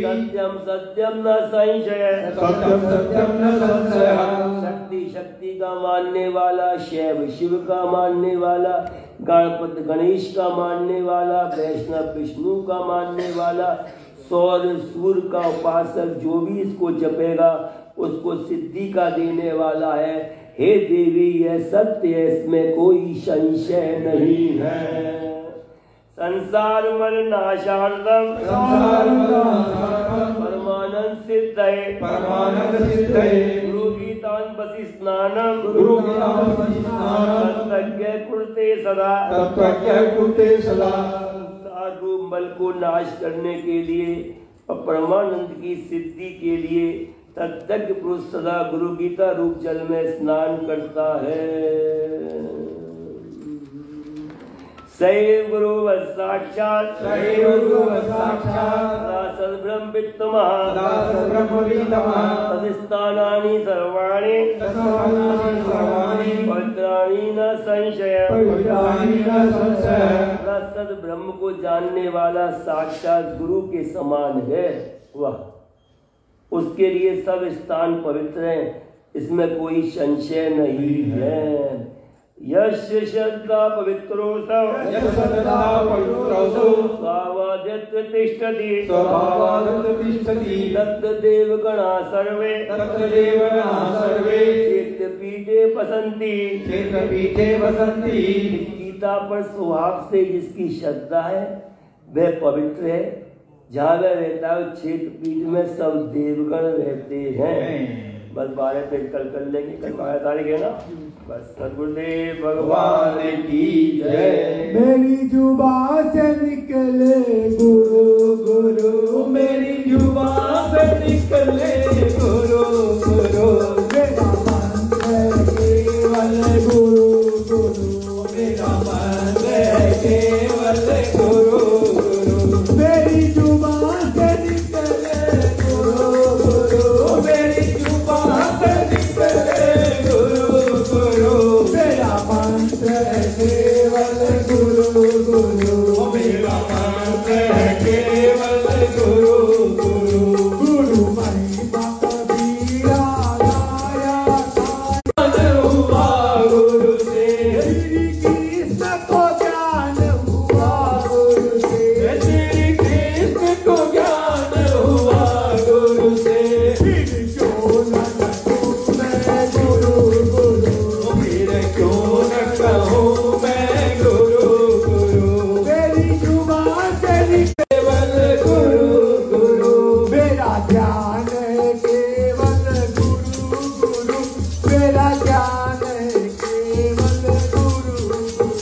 सत्यम सत्यम न संशय। शक्ति शक्ति का मानने वाला, शैव शिव का मानने वाला, गणपति गणेश का मानने वाला, वैष्णव विष्णु का मानने वाला, सौर सूर्य का उपासक जो भी इसको जपेगा उसको सिद्धि का देने वाला है। हे देवी यह सत्य है, इसमें कोई संशय नहीं है। संसार मल नाशार्थम परमानंद सिद्धये गुरु गीतान बसी स्नानम तत्त्वज्ञ कुरुते सदा। रूप बल को नाश करने के लिए और परमानंद की सिद्धि के लिए तत्ज्ञ पुरुष सदा गुरु गीता रूप जल में स्नान करता है। सैव गुरु साक्षात सद्ब्रह्म तदिस्थानानि सर्वाणि पवित्राणि न संशय। वाला सद ब्रह्म को जानने वाला साक्षात गुरु के समान है। वाह, उसके लिए सब स्थान पवित्र हैं, इसमें कोई संशय नहीं है। यस्य श्रद्धा पवित्रो स्वावादित्य तिष्ठति तत्तदेव गणा सर्वे क्षेत्रपीठे वसन्ति। गीता पर स्वभाव से जिसकी श्रद्धा है वह पवित्र है। जहाँ वह रहता है क्षेत्रपीठ में सब देवगण रहते हैं। बस 12 पेज कल कर लेंगे, कल 12 तारीख है ना। बस सद्गुरुदेव भगवान की जय। मेरी जुबान से निकले गुरु गुरु, मेरी जुबान से निकले गुरु गुरु, मेरा मंत्र केवल गुरु गुरु, मेरा मंत्र केवल गुरु गुरु, मेरी जुबान से निकले गुरु गुरु, मेरी जुबान से निकले गुरु गुरु, मेरा मंत्र केवल गुरु गुरु, मेरा मंत्र केवल गुरु गुरु, गुरु महिमा कबीरा गाया हुआ गुरु से, श्री कृष्ण को ज्ञान हुआ गुरु से, श्री कृष्ण को ज्ञान हुआ गुरु से, फिर क्यों न कहूँ मैं गुरु गुरु, फिर क्यों न कहूँ मैं गुरु गुरु, मेरी जुबान से केवल गुरु गुरु, मेरा ज्ञान है केवल गुरु गुरु, मेरा ज्ञान है केवल गुरु गुरु,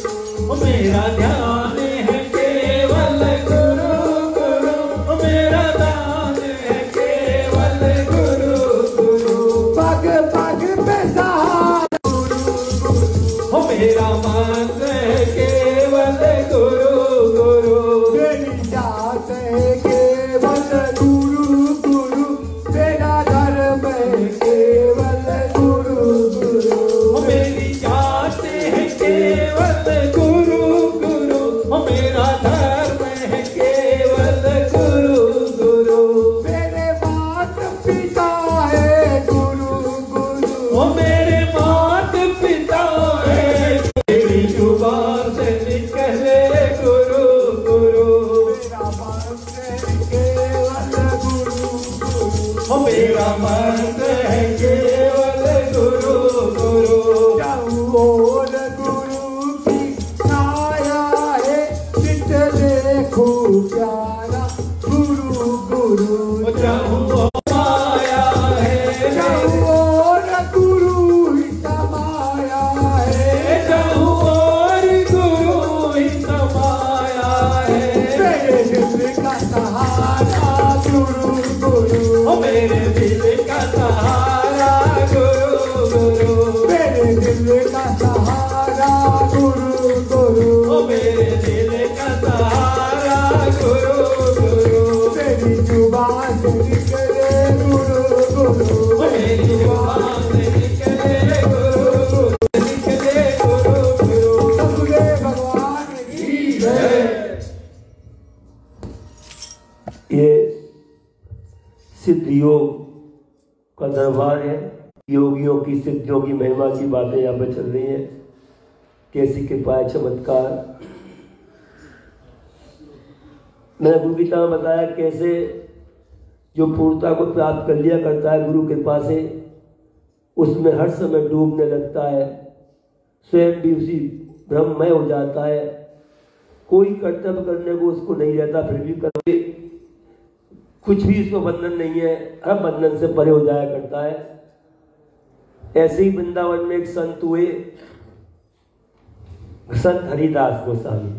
मेरा ध्यान है केवल गुरु गुरु, मेरा ध्यान है केवल गुरु गुरु, पग पग पे सहारा गुरु गुरु, मेरा मंत्र है केवल गुरु गुरु, मेरी जात है केवल गुरु गुरु, मेरा धर्म है केवल गुरु गुरु, मेरी जात है केवल गुरु गुरु, मेरा धर्म है केवल गुरु गुरु, मेरे मात पिता है गुरु गुरु, मेरे मात पिता है, मेरी जुबान से निकले गुरु गुरु, मेरा मंत्र है केवल गुरु गुरु, मेरा मंत्र है केवल गुरु गुरु, और गुरु की छाया है, चित देखो प्यारा गुरु गुरु, माया है, और गुरु ही समाया है, और गुरु ही समाया है, मेरे दिल का सहारा गुरु गुरु, मेरे दिल का सहारा गुरु गुरु, मेरे दिल का सहारा गुरु गुरु, मेरे दिल का सहारा गुरु गुरु, मेरी जुबान से निकले गुरु गुरु, मेरी जुबान से निकले गुरु गुरु, निकले गुरु गुरु, सद्गुरुदेव भगवान की जय। ये सिद्ध योग का दरबार है। योगियों की सिद्धियों की महिमा की बातें यहाँ पर चल रही हैं। कैसी कृपा है, चमत्कार। मैंने गुरु गीता में बताया कैसे जो पूर्णता को प्राप्त कर लिया करता है गुरु कृपा से, उसमें हर समय डूबने लगता है, स्वयं भी उसी ब्रह्ममय हो जाता है। कोई कर्तव्य करने को उसको नहीं रहता, फिर भी करते कुछ भी उसको बंधन नहीं है, हर बंधन से परे हो जाया करता है। ऐसे ही वृंदावन में एक संत हुए, संत हरिदास गोस्वामी।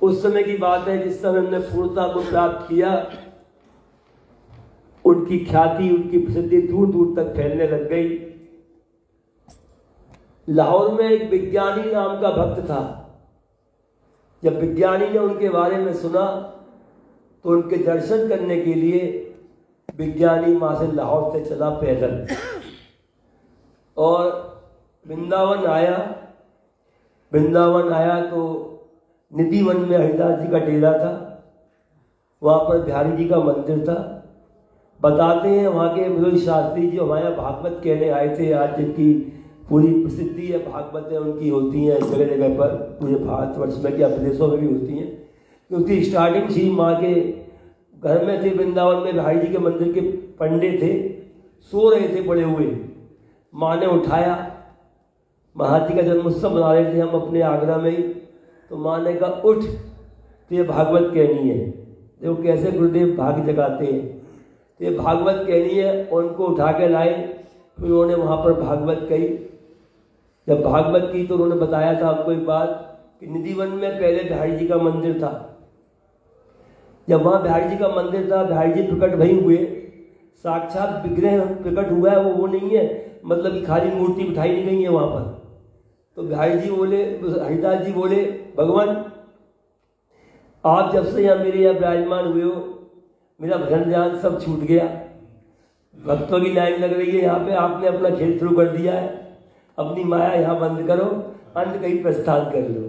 उस समय की बात है जिस समय उन्होंने पूर्णता को प्राप्त किया, उनकी ख्याति, उनकी प्रसिद्धि दूर दूर तक फैलने लग गई। लाहौर में एक विज्ञानी नाम का भक्त था। जब विज्ञानी ने उनके बारे में सुना तो उनके दर्शन करने के लिए विज्ञानी वहां से लाहौर से चला पैदल और वृंदावन आया। वृंदावन आया तो निधि वन में हरिदास जी का डेरा था, वहाँ पर बिहारी जी का मंदिर था। बताते हैं वहाँ के विनोद शास्त्री जी हमारे यहाँ भागवत कहने आए थे। आज जिनकी पूरी प्रसिद्धि है, भागवतें उनकी होती हैं जगह जगह पर, पूरे भारतवर्ष में क्या विदेशों में भी होती हैं, क्योंकि स्टार्टिंग श्री माँ के घर में थे। वृंदावन में बिहारी जी के मंदिर के पंडे थे, सो रहे थे पड़े हुए। माँ ने उठाया, महाजी का जन्मोत्सव मना रहे थे हम अपने आगरा में ही, तो माँ ने कहा उठ, तो ये भागवत कहनी है। देखो कैसे गुरुदेव भाग जगाते हैं। तो ये भागवत कहनी है, उनको उठा के लाए, फिर उन्होंने वहाँ पर भागवत कही। जब भागवत की तो उन्होंने बताया था आपको एक बात कि निधि वन में पहले बिहारी जी का मंदिर था। जब वहाँ बिहारी जी का मंदिर था, बिहारी जी प्रकट वहीं हुए, साक्षात विग्रह प्रकट हुआ है, वो नहीं है मतलब कि खाली मूर्ति बिठाई नहीं गई है वहाँ पर। तो बिहारी जी बोले, हरिदास जी बोले, भगवान आप जब से यहाँ मेरे यहाँ विराजमान हुए हो, मेरा भजन ध्यान सब छूट गया, भक्तों की लाइन लग रही है यहाँ पे, आपने अपना खेल शुरू कर दिया है, अपनी माया यहाँ बंद करो, अन्य कहीं प्रस्थान कर लो।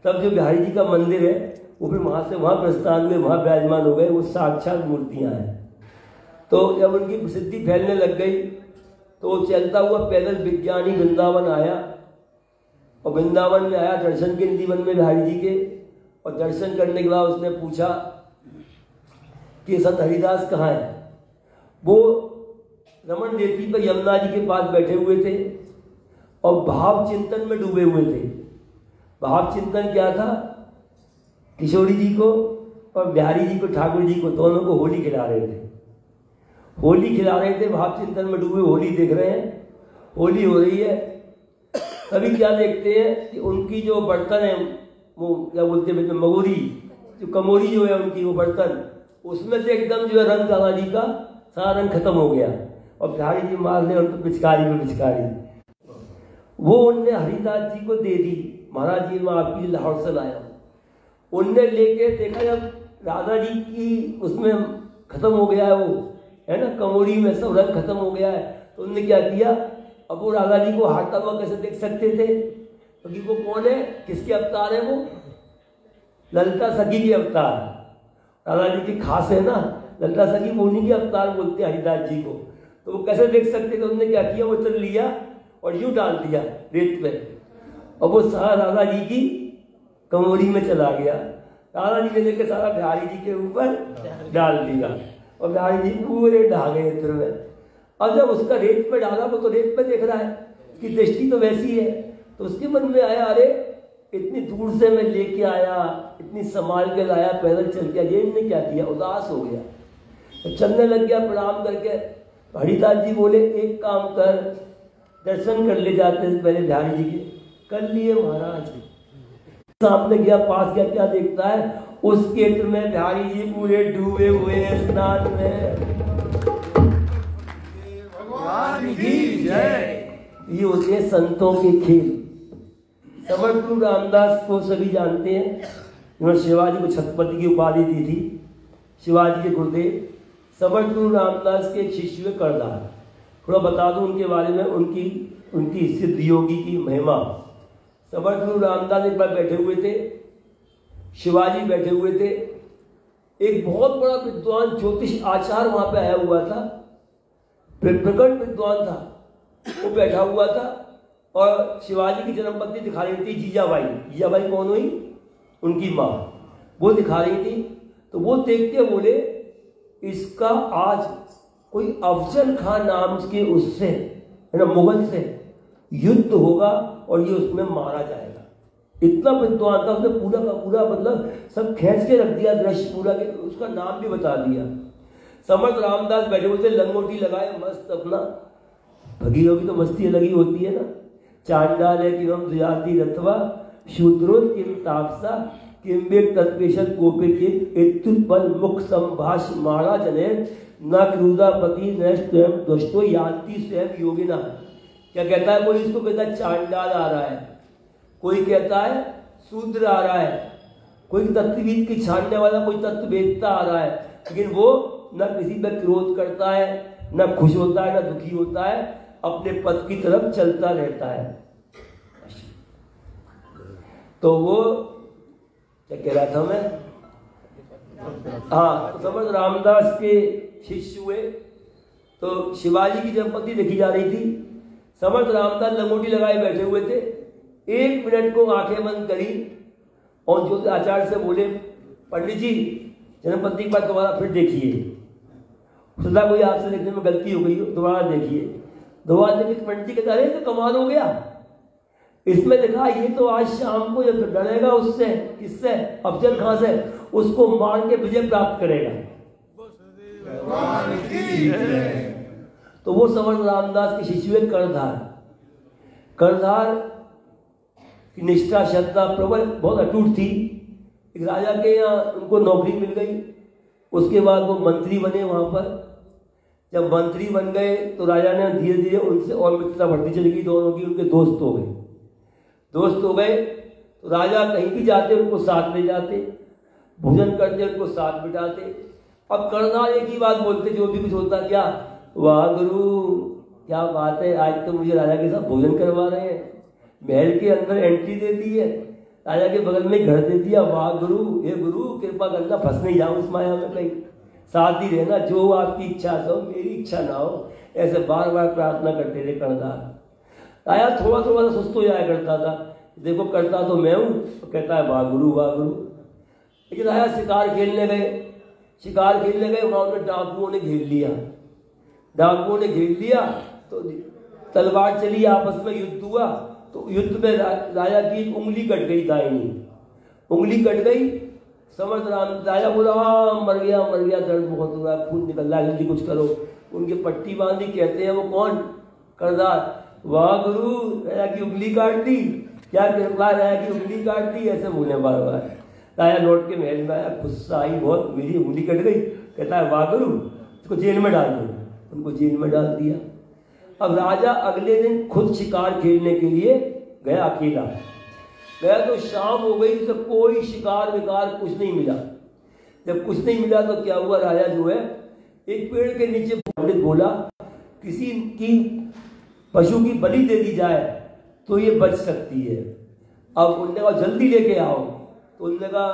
तब जो बिहारी जी का मंदिर है वो फिर वहाँ से वहाँ प्रस्थान में वहाँ विराजमान हो गए, वो साक्षात मूर्तियाँ हैं। तो जब उनकी प्रसिद्धि फैलने लग गई तो चलता हुआ पैदल विज्ञानी वृंदावन आया, और वृंदावन में आया दर्शन के निधि वन में बिहारी जी के, और दर्शन करने के बाद उसने पूछा कि संत हरिदास कहाँ है। वो रमन रेती पर यमुना जी के पास बैठे हुए थे और भाव चिंतन में डूबे हुए थे। भाव चिंतन क्या था? किशोरी जी को और बिहारी जी को, ठाकुर जी को, दोनों को होली खिला रहे थे। होली खिला रहे थे, भाव चिंतन में डूबे, होली देख रहे हैं, होली हो रही है। तभी क्या देखते हैं कि उनकी जो बर्तन है, वो क्या बोलते हैं मगोरी, जो कमोरी जो है उनकी वो बर्तन, उसमें से एकदम जो है रंग काला जी का सारा रंग खत्म हो गया, और बिहारी जी मार रहे उनको पिचकारी में पिचकारी। वो उनने हरिदास जी को दे दी, महाराज जी मैं आपकी लाहौर से लाया हूँ। उनने लेके देखा जब राधा जी की उसमें खत्म हो गया है, वो है ना कमोरी में सब रंग खत्म हो गया है, तो उनने क्या किया, अब वो राधा जी को हारता हुआ कैसे देख सकते थे, क्योंकि वो कौन है, किसके अवतार है, वो ललिता सखी के अवतार। राधा जी की खास है ना ललिता सखी, वो उन्हीं के अवतार बोलते हैं हरिदास जी को। तो वो कैसे देख सकते थे, उन्होंने क्या किया, वो चल लिया और यूं डाल दिया रेत पे, और वो सारा राधा जी की कमोरी में चला गया। राधा जी ने लेकर सारा बिहारी जी के ऊपर डाल दिया, और बिहारी जी पूरे ढा गए इत्र में। अब जब उसका रेत पे डाला, वो तो रेत पे देख रहा है, उसकी दृष्टि तो वैसी है, तो उसके मन में आया, अरे इतनी दूर से मैं लेके आया, इतनी संभाल के लाया, पैदल चल के, ये इनने क्या किया, उदास हो गया, तो चलने लग गया प्रणाम करके। हरिदास जी बोले एक काम कर, दर्शन कर ले जाते हैं पहले बिहारी जी के। कर लिए महाराज, सामने गया, पास गया, क्या देखता है, उस क्षेत्र में बिहारी जी पूरे डूबे हुए हैं स्नान में। भगवान की जय। ये होते हैं संतों के खेल। समर्थ गुरु रामदास को सभी जानते हैं, उन्होंने शिवाजी को छत्रपति की उपाधि दी थी, शिवाजी के गुरुदेव। समर्थ गुरु रामदास के एक शिष्य हुए करदार, थोड़ा बता दूं उनके बारे में, उनकी सिद्ध योगी की महिमा। समर्थ गुरु रामदास एक बार बैठे हुए थे, शिवाजी बैठे हुए थे, एक बहुत बड़ा विद्वान ज्योतिष आचार्य वहां पे आया हुआ था, प्रकट विद्वान था, वो बैठा हुआ था, और शिवाजी की जन्मपत्नी दिखा रही थी जीजाबाई। जीजाबाई कौन हुई? उनकी माँ, वो दिखा रही थी। तो वो देखते बोले इसका आज कोई अफजल खान नाम के उससे है ना मुगल से युद्ध होगा और ये उसमें मारा जाएगा। इतना विद्वान था, उसने पूरा का पूरा मतलब सब खींच के रख दिया दृश्य पूरा के, उसका नाम भी बता दिया। समर्थ रामदास बैठे हुए थे, लंगोटी लगाए मस्त अपना, भगी होगी तो मस्ती अलग ही होती है ना। चांडाल है कि हम दुयाती रथवा शूद्रों किम तापसा किम वेग तत्पेशन कोपे के एतुपल मुख संभाष मारा जने न क्रूदापति न स्वयं दुष्टो यान्ति स्वयं योगिना। क्या कहता है, कोई इसको कहता है चांडाल आ रहा है, कोई कहता है शूद्र आ रहा है, कोई तत्वविद की छानने वाला, कोई तत्ववेदता आ रहा है, लेकिन वो न किसी पर क्रोध करता है, न खुश होता है, न दुखी होता है, अपने पद की तरफ चलता रहता है। तो वो क्या कह रहा था मैं? हाँ, तो समर्थ रामदास के शिष्य हुए। तो शिवाजी की जन्मपति देखी जा रही थी। समर्थ रामदास लंगोटी लगाए बैठे हुए थे। 1 मिनट को आंखें बंद करी और जो आचार्य से बोले, पंडित जी जन्मपति के बाद दोबारा फिर देखिए, सदा कोई आपसे देखने में गलती हो गई हो, दोबारा देखिए। दोबारा देखिए, पंडित जी कहता, अरे तो कमाल हो गया, इसमें लिखा ये तो आज शाम को जब डरेगा उससे, किससे? अफजल खां से, उसको मार के विजय प्राप्त करेगा। तो वो समर्थ रामदास के शिष्य हुए कर्णधार। कर्णधार की निष्ठा, श्रद्धा, प्रबल, बहुत अटूट थी। एक राजा के यहाँ उनको नौकरी मिल गई। उसके बाद वो मंत्री बने वहां पर। जब मंत्री बन गए तो राजा ने धीरे धीरे उनसे और मित्रता बढ़ती चली गई, दोनों की, उनके दोस्त हो गए। दोस्त हो गए तो राजा कहीं भी जाते उनको साथ ले जाते, भोजन करते उनको साथ बिठाते। अब कर्णधार एक ही बात बोलते, जो भी कुछ होता, क्या? वाह गुरु, क्या बात है, आज तो मुझे राजा के साथ भोजन करवा रहे हैं, महल के अंदर एंट्री दे दी है, राजा के बगल में घर दे दिया। वाह गुरु, हे गुरु कृपा करना, फंस नहीं जाऊं इस माया में, कहीं साथ ही रहना, जो आपकी इच्छा हो, मेरी इच्छा ना हो। ऐसे बार बार प्रार्थना करते थे कर्णधार। राजा थोड़ा थोड़ा सा सुस्त हो जाया करता था, देखो करता तो मैं हूं, तो कहता है वाह गुरु, वाह गुरु। लेकिन राजा शिकार खेलने गए, शिकार खेलने गए, वहां उन्हें डाकुओं ने घेर लिया। डाकुओं ने घेर लिया तो तलवार चली, आपस में युद्ध हुआ। तो युद्ध में राजा की एक उंगली कट गई, दाहिनी उंगली कट गई। समर्थ राम राजा बोला, मर गया, दर्द बहुत हो रहा है, खून निकल रहा है, जल्दी कुछ करो। उनकी पट्टी बांधी। कहते हैं वो कौन? कर्णधार। वाह गुरु, राजा की उंगली काट दी, क्या कृपा, राजा की उंगली काट दी, ऐसे बोले बार बार। राजा लौट के महल में आया, गुस्सा आई बहुत, मेरी उंगली कट गई। कहता है वाह गुरु, इसको जेल में डाल दो। उनको जेल में डाल दिया। अब राजा अगले दिन खुद शिकार खेलने के लिए गया, अकेला गया। तो शाम हो गई तो कोई शिकार विकार कुछ नहीं मिला। जब कुछ नहीं मिला तो क्या हुआ, राजा जो है एक पेड़ के नीचे पंडित बोला, किसी की पशु की बलि दे दी जाए तो ये बच सकती है। अब उनने कहा जल्दी लेके आओ। तो उनने कहा,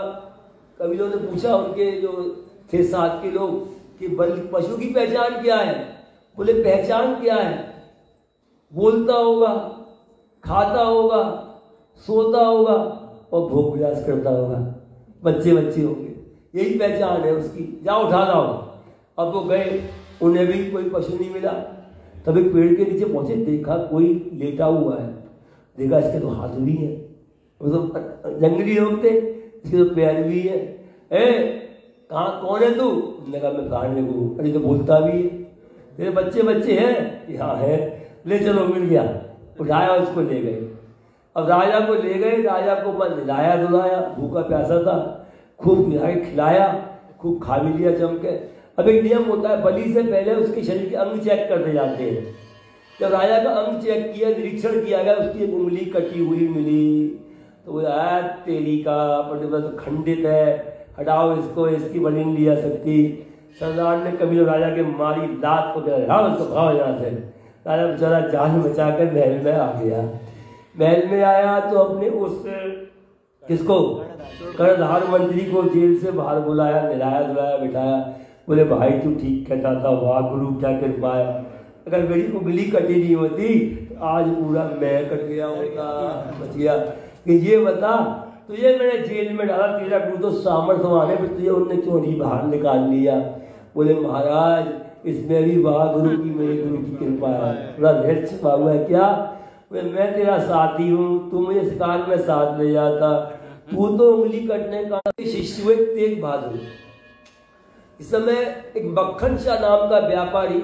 कबीरों ने पूछा उनके जो थे साथ के लोग कि पशु की पहचान क्या है? बोले पहचान क्या है? बोलता होगा, खाता होगा, सोता होगा और भोग विलास करता होगा, बच्चे बच्चे होंगे, यही पहचान है उसकी, जाओ उठा लाओ। अब वो गए, उन्हें भी कोई पशु नहीं मिला। तभी पेड़ के नीचे पहुंचे, देखा कोई लेटा हुआ है। देखा इसके तो हाथ भी है, वो तो जंगली लोग थे, इसके तो पैर भी है। कहाँ, कौन है तू? उन्होंने कहा मैं प्राण लेगू। अरे तो बोलता भी है, तेरे बच्चे बच्चे हैं? हाँ है। ले चलो, मिल गया। उठाया, उसको ले गए। अब राजा को ले गए, राजा को मैं नहलाया धुलाया, भूखा प्यासा था, खूब खिलाया, खूब खा भी लिया जम के। अब एक नियम होता है, बलि से पहले उसके शरीर के अंग चेक करते जाते हैं। जब राजा का अंग चेक किया, निरीक्षण किया गया, उसकी एक उंगली कटी हुई मिली। तो वो तेरी का तो खंडित है, हटाओ इसको, इसकी बलि नहीं लिया सकती। सरदार ने कभी राजा के मारी लात को, उसको भाव यहाँ से। राजा बेचारा जान बचाकर महल में आ गया। महल में आया तो अपने उस किसको, कर्णधार मंत्री को जेल से बाहर बुलाया, मिलाया धुलाया, बिठाया। बोले भाई तू ठीक कहता था, वाह गुरु क्या कृपा है, अगर मेरी उंगली कटी नहीं होती तो आज पूरा मैं कट गया होता, बच गया। कि ये बता, तुझे मैंने जेल में डाला, तेरा गुरु तो सामर्थ्यवान है, फिर तुझे उनने क्यों नहीं बाहर निकाल लिया? बोले महाराज इसमें भी वाह गुरु की, मेरे गुरु की कृपा है, पूरा ढेर छिपा हुआ है। क्या? मैं तेरा साथी हूँ, तू मुझे शिकार में साथ ले जाता, तू तो उंगली कटने का। शिष्य हुए तेग बहादुर। इस समय एक मक्खन शाह नाम का व्यापारी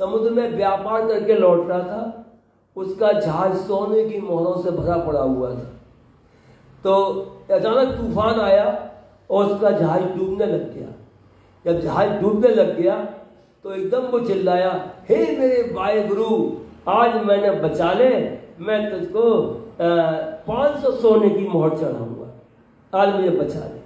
समुद्र में व्यापार करके लौट रहा था। उसका जहाज सोने की मोहरों से भरा पड़ा हुआ था। तो अचानक तूफान आया और उसका जहाज डूबने लग गया। जब जहाज डूबने लग गया तो एकदम वो चिल्लाया, हे मेरे भाई गुरु, आज मैंने बचा ले, मैं तुझको 500 सोने की मोहर चढ़ाऊंगा, आज मुझे बचा ले।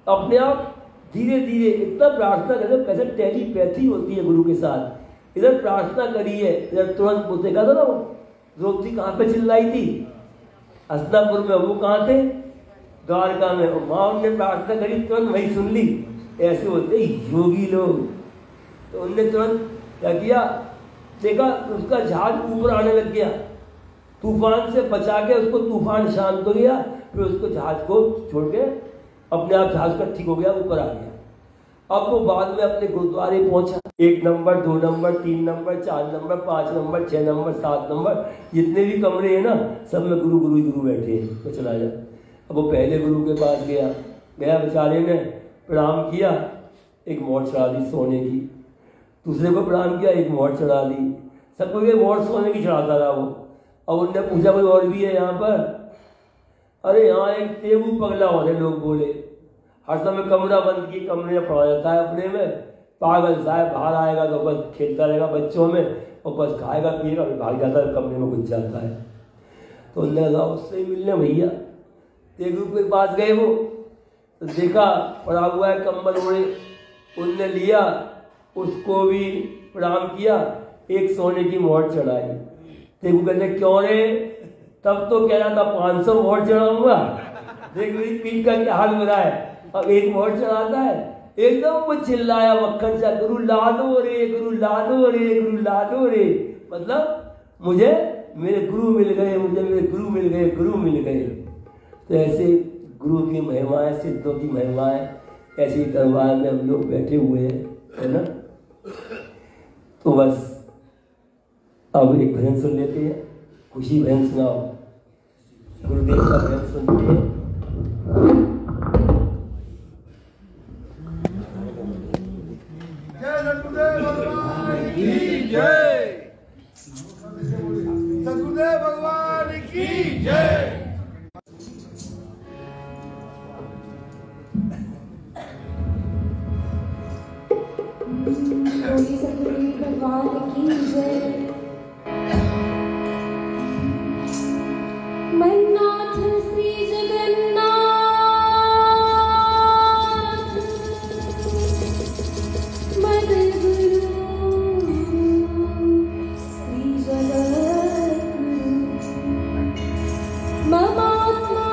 अपने आप धीरे धीरे इतना प्रार्थना करें, कैसे टेलीपैथी होती है गुरु के साथ। इधर प्रार्थना करिए, इधर तुरंत पूछे का था ना, द्रौपदी कहाँ पे चिल्लाई थी? हस्तिनापुर में। वो कहाँ थे? द्वारका में, और माँ उनने प्रार्थना करी, तुरंत वही सुन ली। ऐसे होते योगी लोग। तो उनने तुरंत क्या किया, देखा उसका जहाज ऊपर आने लग गया, तूफान से बचा के उसको तूफान शांत हो गया, फिर उसको जहाज को छोड़ के अपने आप जहाज का ठीक हो गया, ऊपर आ गया। अब वो बाद में अपने गुरुद्वारे पहुंचा। 1 number 2 number 3 number 4 number 5 number 6 number 7 number जितने भी कमरे हैं ना, सब में गुरु गुरु गुरु बैठे हैं। तो चला जा। अब वो पहले गुरु के पास गया बेचारे ने प्रणाम किया, एक मोहर चढ़ा दी सोने की। दूसरे को प्रणाम किया, एक मोहर चढ़ा दी। सबको ये मोहर सोने की चढ़ाता रहा वो। अब उनने पूछा कोई और भी है यहाँ पर? अरे यहाँ एक तेगू पगला होने लोग बोले, हर समय कमरा बंद की, कमरे में पड़ा रहता है अपने में, पागल सा है, बाहर आएगा तो बस खेलता रहेगा बच्चों में, और बस खाएगा पिएगा भाग जाता है, कमरे में घुस जाता है। तो उनने कहा उससे मिलने भैया। तेगू के पास गए वो, तो देखा पड़ा हुआ है कंबल ओढ़े, उनने लिया, उसको भी प्रणाम किया, एक सोने की मोहर चढ़ाई। तेगू कहते क्यों रे? तब तो कह रहा था 500 मोहर चढ़ाऊंगा, देख मेरी पीठ का क्या हाल हो रहा है, अब एक मोहर चढ़ाता है। एकदम वो चिल्लाया मक्खन सा, गुरु ला दो रे, गुरु ला दो रे, गुरु ला दो रे। मतलब मुझे मेरे गुरु मिल गए, मुझे मेरे गुरु मिल गए, गुरु मिल गए। तो ऐसे गुरु की महिमाएं, सिद्धों की महिमाएं, ऐसी दरबार में हम लोग बैठे हुए हैं, है ना। तो बस अब एक भजन सुन लेते हैं, खुशी भजन सुनाओ, गुरुदेव का भजन सुनते हैं। जय सतगुरुदेव भगवान की जय, सतगुरुदेव भगवान की जय। सतगुरुदेव भगवान की जय। मन्नाथ श्री जगन्नाथ, मदगुरु श्री जगद्गुरु, ममात्मा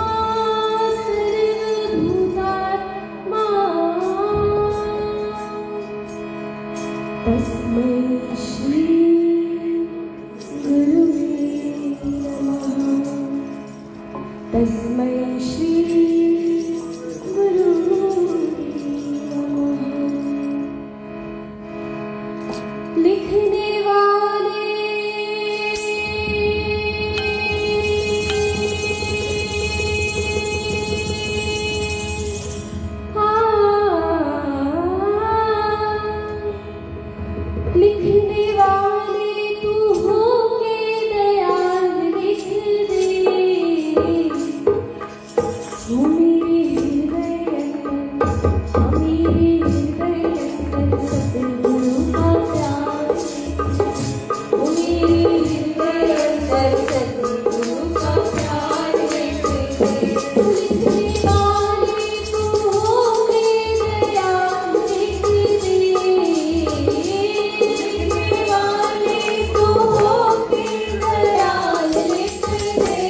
सर्वभूतात्मा, तस्मै श्री गुरुवे नमः, तस्मै श्री गुरुवे नमः। लिखने वाले लिखने वाले तू हो के दयाल, लिख दे तू मेरे हृदय अंदर, मेरे हृदय अंदर सतगुरु का प्यार, ओ मेरे हृदय अंदर सतगुरु का प्यार लिख दे। लिखने वाले तू हो के दयाल, लिख दे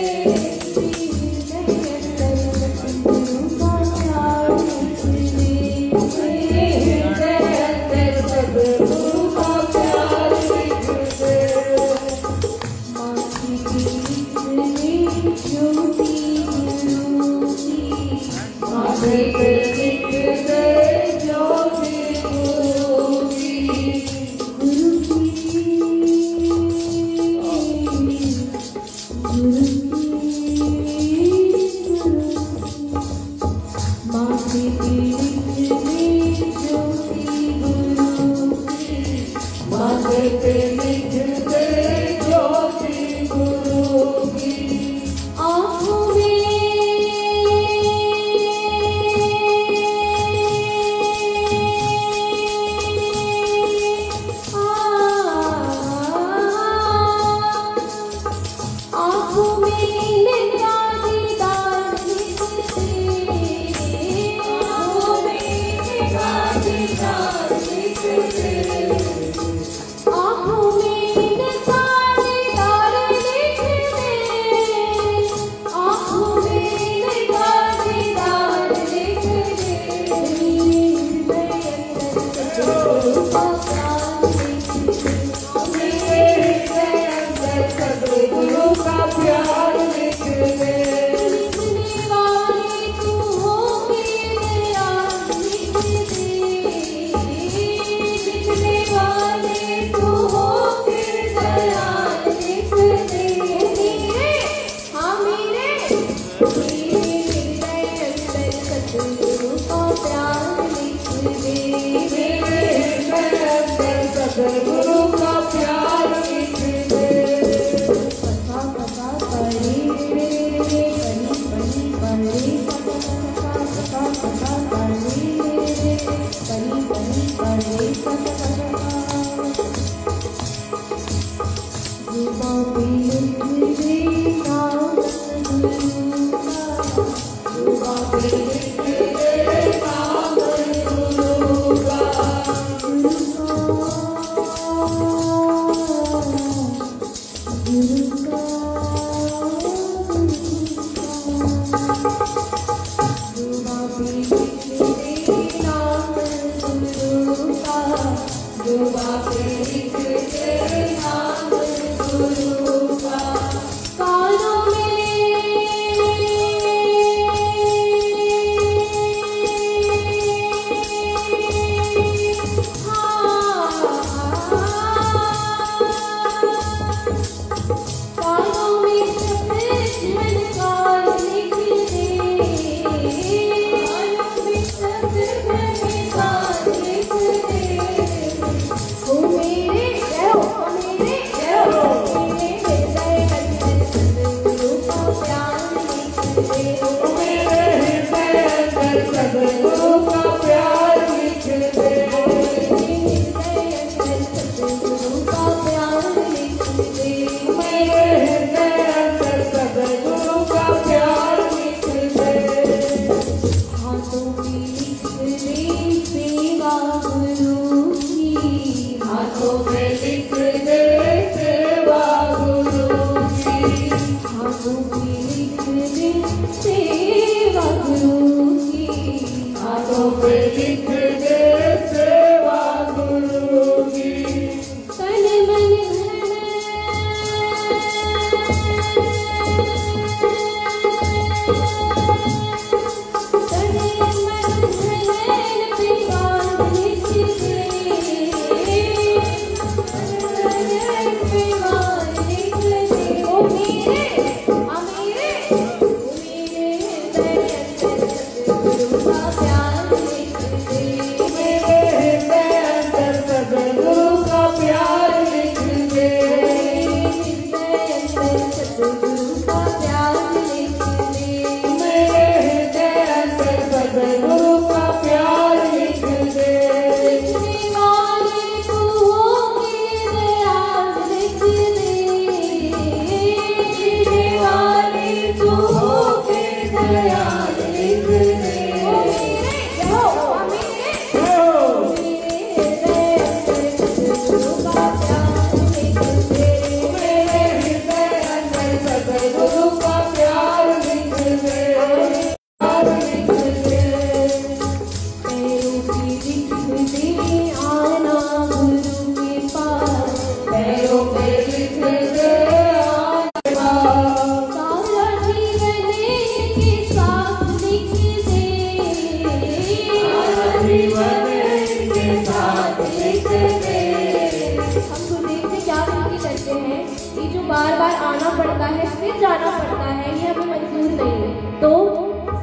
बार बार आना पड़ता है, फिर जाना पड़ता है, ये हमें मंजूर नहीं है। तो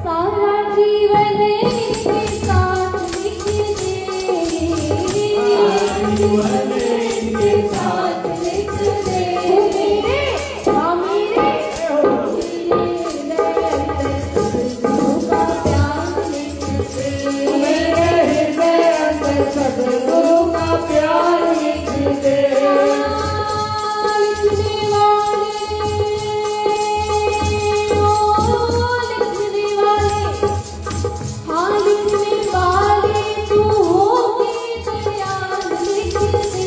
सारा जीवन के साथ लिख दे, के साथ लिख दे, हाँ मेरे का प्यार लिख दे, मेरे हृदय अंदर सदगुरु का प्यार लिख दे। लिखने वाले तू हो के दयाल लिख दे।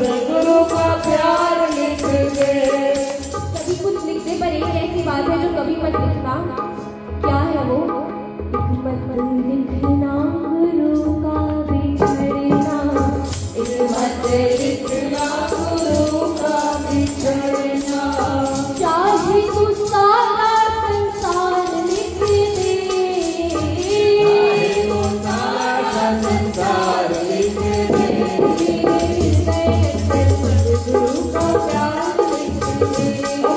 सतगुरु का प्यार लिख दे। कभी कुछ लिखने पर एक ऐसी बात है जो कभी मत लिखना। क्या है वो? एक मत लिखना गुरु का बिछड़ना, एक मत लिखना गुरु का बिछड़ना। चाहे तू सारा संसार लिख दे, चाहे वो सारा संसार लिख दे, गुरु का प्यार लिख दे।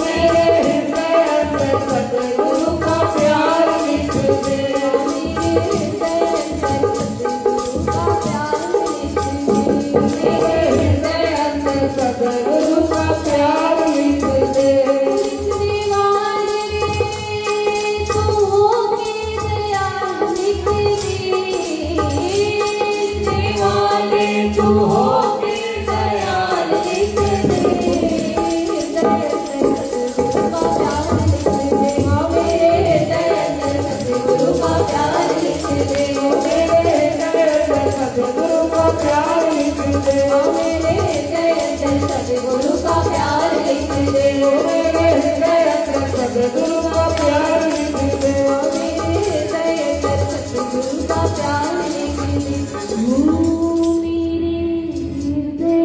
मेरे हृदय अंदर सतगुरु का प्यार लिख दे। मेरे हृदय अंदर सतगुरु का प्यार लिख दे। लिखने वाले तू होके दयाल लिख दे, लिखने वाले तू होके दयाल लिख दे। मेरे हृदय अंदर सतगुरु का प्यार लिख दे। मेरे हृदय अंदर सतगुरु का प्यार लिख दे। मेरे हृदय अंदर सतगुरु का प्यार लिख दे। मेरे हृदय अंदर सतगुरु का प्यार लिख दे। मेरे हृदय अंदर सतगुरु का प्यार लिख दे। मेरे हृदय अंदर सतगुरु का प्यार लिख दे।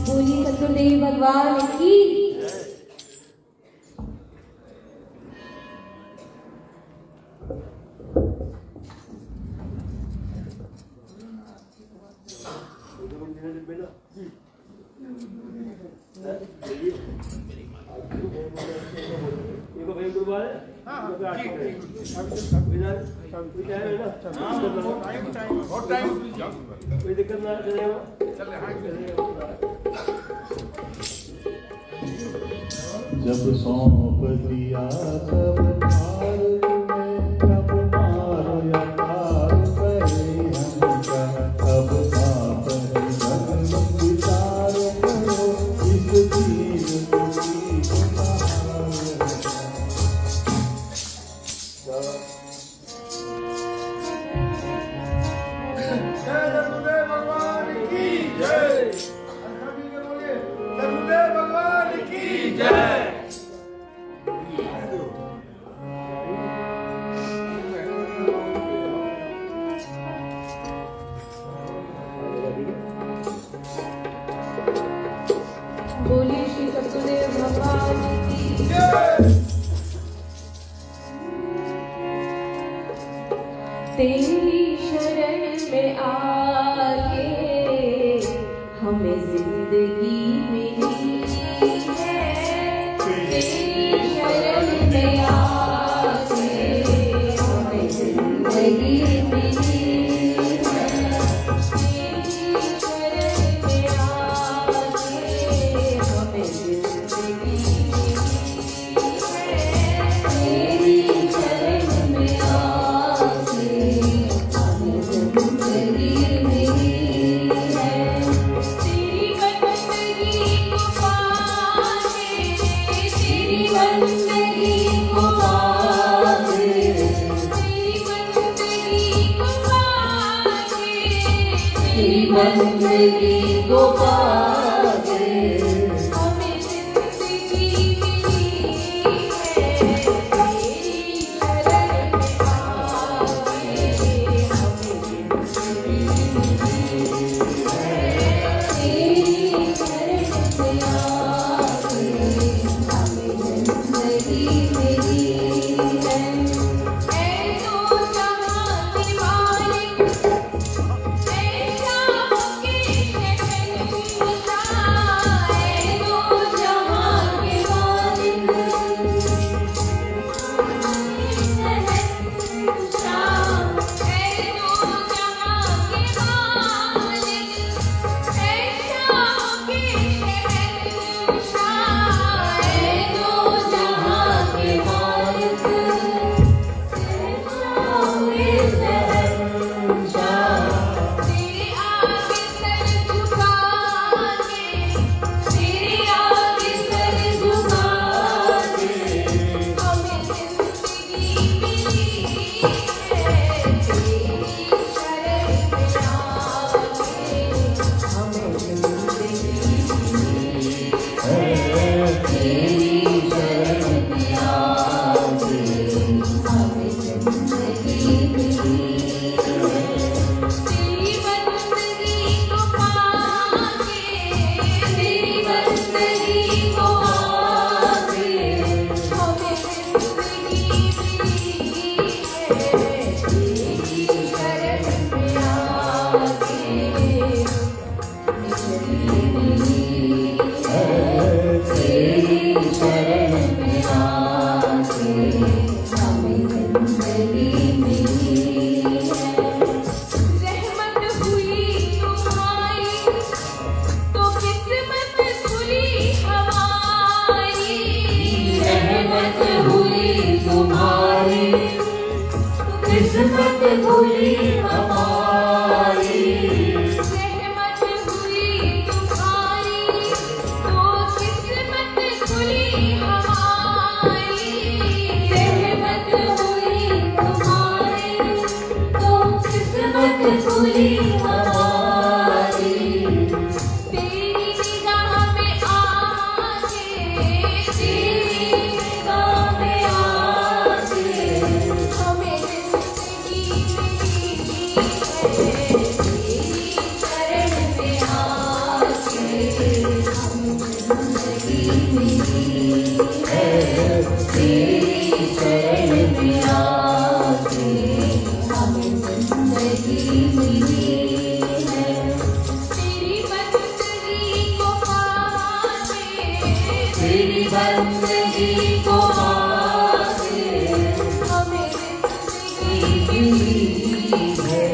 बोलिए सतगुरुदेव भगवान की। कोई दिक्कत ना चलेगा। जब सौंप दिया सब भार तुम्हें, तब मारो या तार परे हमका। अब आप ही जन्म विचार करो, इस दीन दुखी को सहार। जय सतगुरुदेव भगवान की जय। सभी के बोलिए सतगुरुदेव भगवान की जय। बोलिए श्री सतगुरुदेव भगवान की। जय। तेरी शरण में आके हमें जिंदगी मिली है। तेरी शरण में आके हमें जिंदगी मिली है। तेरी शरण में आके हमें जिंदगी मिली है। तेरी शरण में आके हमें जिंदगी मिली है। तेरी बंदगी को पाके, तेरी बंदगी को पाके, तेरी बंदगी को पाके, तेरी बंदगी को पाके हमें जिंदगी मिली है। तेरी शरण में आके हमें जिंदगी मिली है। तेरी शरण में आके हमें जिंदगी मिली है। ऐ तो जहां के मालिक, ऐ शाम के शहंशाह, ऐ तो जहां के मालिक, के किस्मत खुली हमारी, रहमत हुई तुम्हारी तो किस्मत खुली हमारी, रहमत हुई तुम्हारी तो किस्मत खुली हमारी। तेरी निगाह में आके, तेरी निगाह में आके हमें जिंदगी मिली है, तेरी शरण में आके हमें जिंदगी मिली है, तेरी शरण में आके हमें जिंदगी मिली है। तेरी बंदगी को पाके, तेरी बंदगी को पाके हमें जिंदगी मिली है,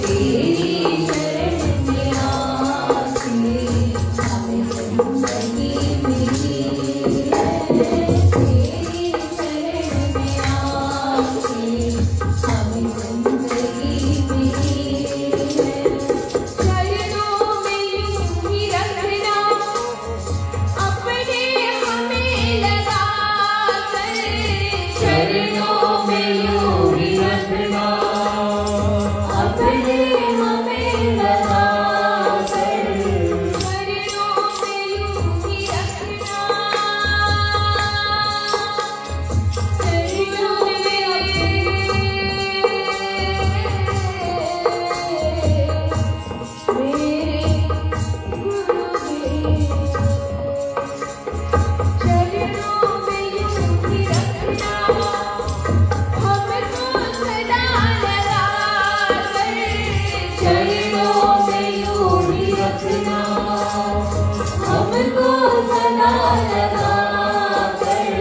तेरी शरण में आके हमें जिंदगी मिली है, तेरी शरण में आके हमें जिंदगी मिली है। चरणों में यूं ही रखना अपने हमें लगा कर, चरणों में यूं ही रखना अपने हमें लगा कर, चरणों में यूं ही रखना, चरणों में मेरे गुरुदेव, चरणों में यूं ही रखना हमको सदा लगा कर, चरणों में यूं ही रखना हमको सदा लगा कर,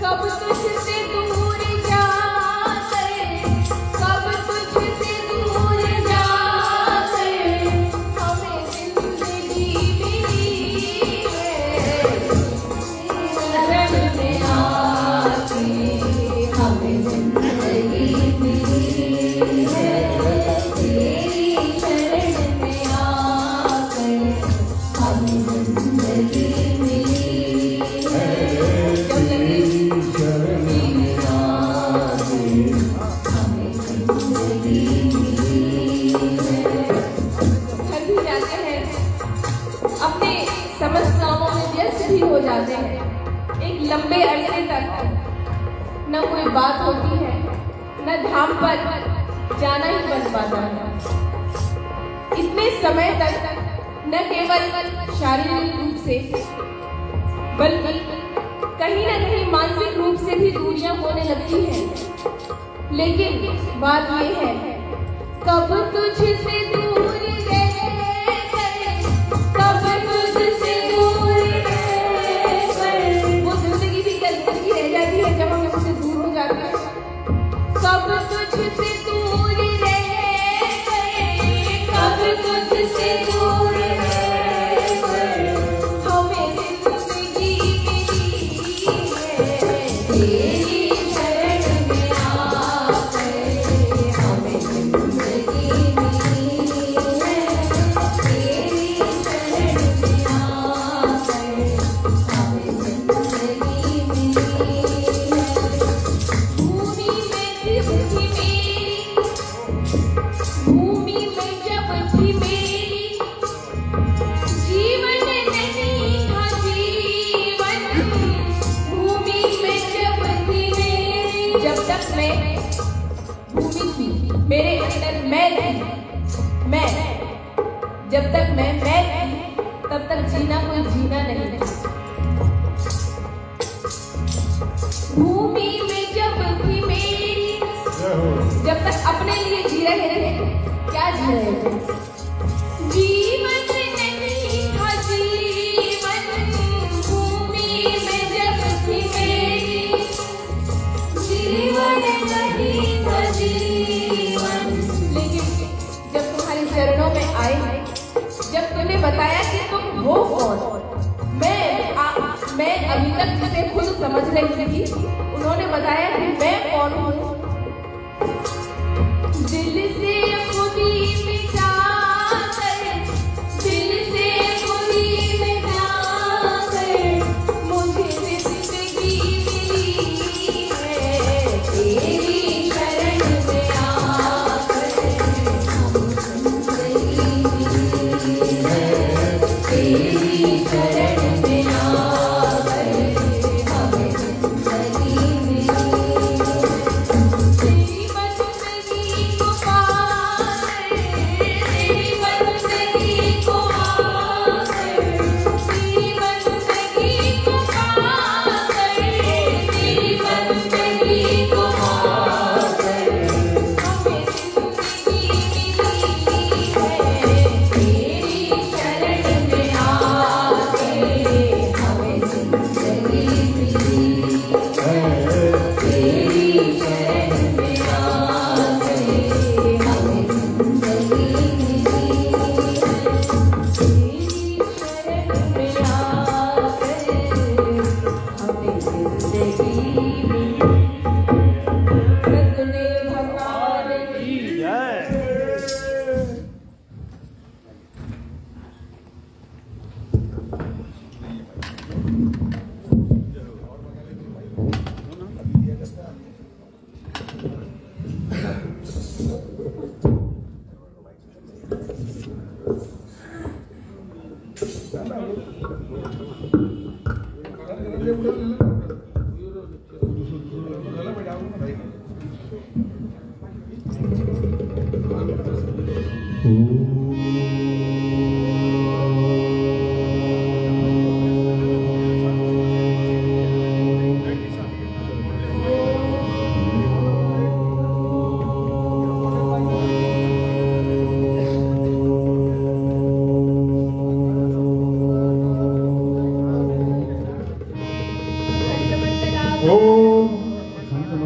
कब तुझसे दूर जाकर, कब तुझसे दूर जाकर हमें जिंदगी मिली है, शरण में आके हमें जिंदगी मिली है, तेरी शरण में आके हमें जिंदगी मिली है, तेरी शरण में आके हमें जिंदगी मिली है। घर भी जाते हैं, अपने समस्याओं में व्यस्त भी हो जाते हैं, एक लंबे अरसे तक न कोई बात होती है, न धाम पर जाना ही बन पाता है। इतने समय तक न केवल शारीरिक रूप से बल्कि कहीं न कहीं मानसिक रूप से भी दूरियां होने लगती हैं। लेकिन बात ये है, कब तुझसे दूर रहकर, कब तुझसे दूर रहकर वो जिंदगी भी जिंदगी रह जाती है जब हम हमसे दूर हो जाते हैं। कब तुझसे दूर रहकर, कब तुझसे दूर रहकर हमें जिंदगी मिली है, तेरी शरण में आकर हमें जिंदगी मिली है, तेरी शरण में आकर हमें जिंदगी मिली है। भूमि में जब थी मेरी, भूमि में जब थी मेरी, जीवन नहीं था जीवन, भूमि में जब थी मेरी, जब तक मैं भूमि थी, मेरे अंदर मैं थी, मैं जब तक मैं थी तब तक जीना कोई जीना नहीं था। भूमि में जब थी मेरी, जब तक अपने लिए जी रहे थे, क्या जी रहे थे? जीवन नहीं था जीवन, भूमि में जब थी मेरी, जीवन नहीं था जीवन, लेकिन जब तुम्हारे चरणों में आए, जब तुमने बताया कि तुम हो कौन, मैं अभी तक जिसे खुद समझ रही थी, उन्होंने बताया कि मैं कौन हूँ, दिल से खुद ही मिटा कर, दिल से खुद ही मिटा कर मुझे जिंदगी मिली है। तेरी शरण में आकर जिंदगी मिली है। तेरी शरण में आकर हमें जिंदगी मिली है। तेरी बंदगी को पाकर, तेरी बंदगी को पाकर, तेरी बंदगी को पाकर, तेरी बंदगी को पाकर हमें जिंदगी मिली है। तेरी शरण में आके हमें जिंदगी मिली है। तेरी शरण में आके हमें जिंदगी मिली है। तेरी शरण में आकर हमें जिंदगी मिली। सतगुरु भगवान की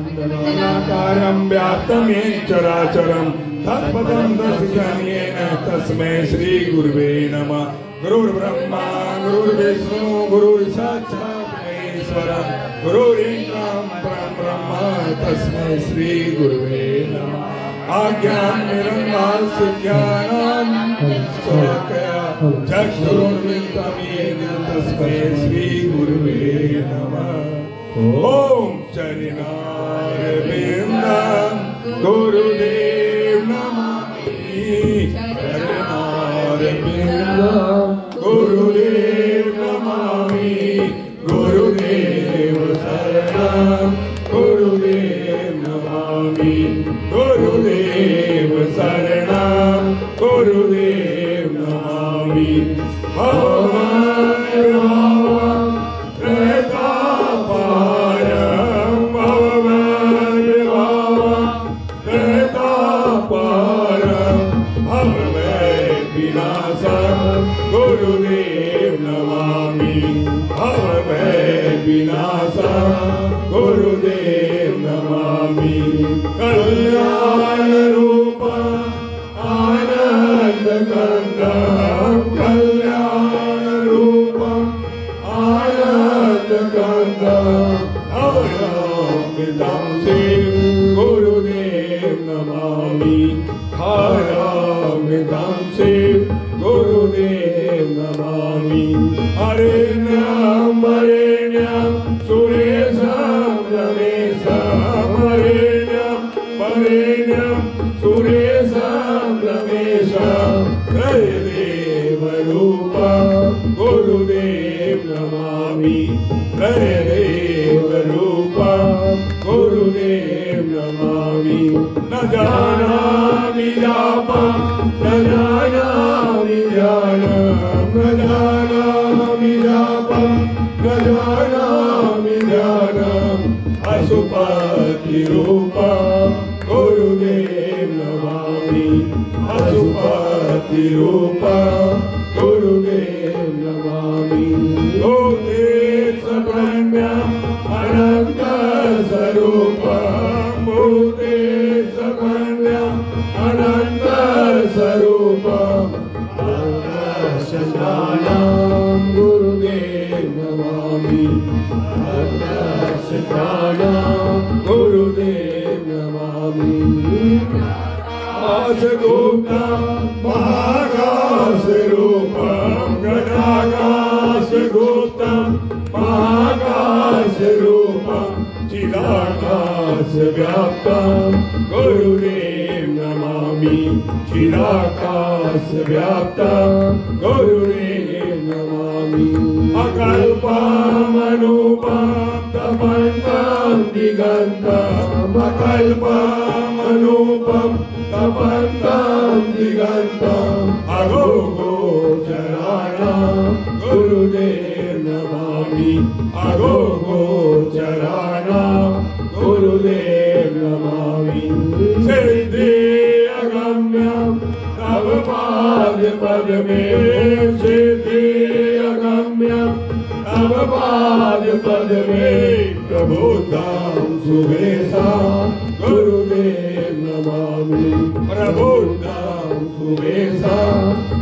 मंडलाकारं व्याप्तमेन चराचरं तत्पदं दर्शनं येन तस्मै श्री गुरुवे नमः। गुरुर्ब्रह्मा गुरुर्विष्णु गुरुर्साक्षात् परमेश्वरः गुरुरेकं परं ब्रह्म तस्मै श्री गुरुवे नमः। अज्ञाननिरन्दास्य ज्ञानाञ्जनशलाकया चक्षुरुन्मिलितं येन तस्मै श्री गुरुवे नमः। ओम चरणारविन्दं गुरुदेव नमामि। चरणारविन्दं गुरुदेव नमामि। गुरुदेव शरणं गुरुदेव नमामि। गुरुदेव शरणं गुरुदेव नमामि। गुरुदेव नमामि। गुरुदेव नमामि। कल्याण रूप आनंद कंदं कल्याण रूप आनंद कंदं अवलंबितं शिव गुरुदेव नमामि। हरमितं शिव गुरुदेव नमामि। हरेण्यं वरेण्यं सुरेशं रमेशं हरेण्यं वरेण्यं सुरेशं रमेशं हरिदेव रूपं गुरुदेव नमामि। हरिदेव रूपं गुरुदेव नमामि। न जानामि जापं न जानामि ध्यानं न जानामि जापं न जानामि ध्यानं अशुपति रूपं गुरुदेव नमामि। अशुपति रूपं गुरुदेव नमामि। भूतेश ब्रह्म्यं अनंत स्वरूपं भूतेश ब्रह्म्यं अनंत स्वरूपं शतानां गुरुदेव नमामि। शतानां गुरुदेव नमामि। आकाशगुप्तं महाकाशरूपं घटाकाशगुप्तं महाकाशरूपं चिदाकाशव्याप्तं गुरुदेव नमामि चिदाकाशव्याप्तं गुरुदेव नमामि अकल्पमनुपं तपन्तं दिगन्तम् अकल्पमनुपं तपन्तं दिगन्तम् अगोचराणां गुरुदेव नमामि अगोचराणां गुरुदेव नमामि सिद्धि अगम्यं तव पादपद्मे सिद्धि अगम्यं तव पादपद्मे प्रबुद्धं सुवेशां गुरुदेव नमामि प्रबुद्धं सुवेशां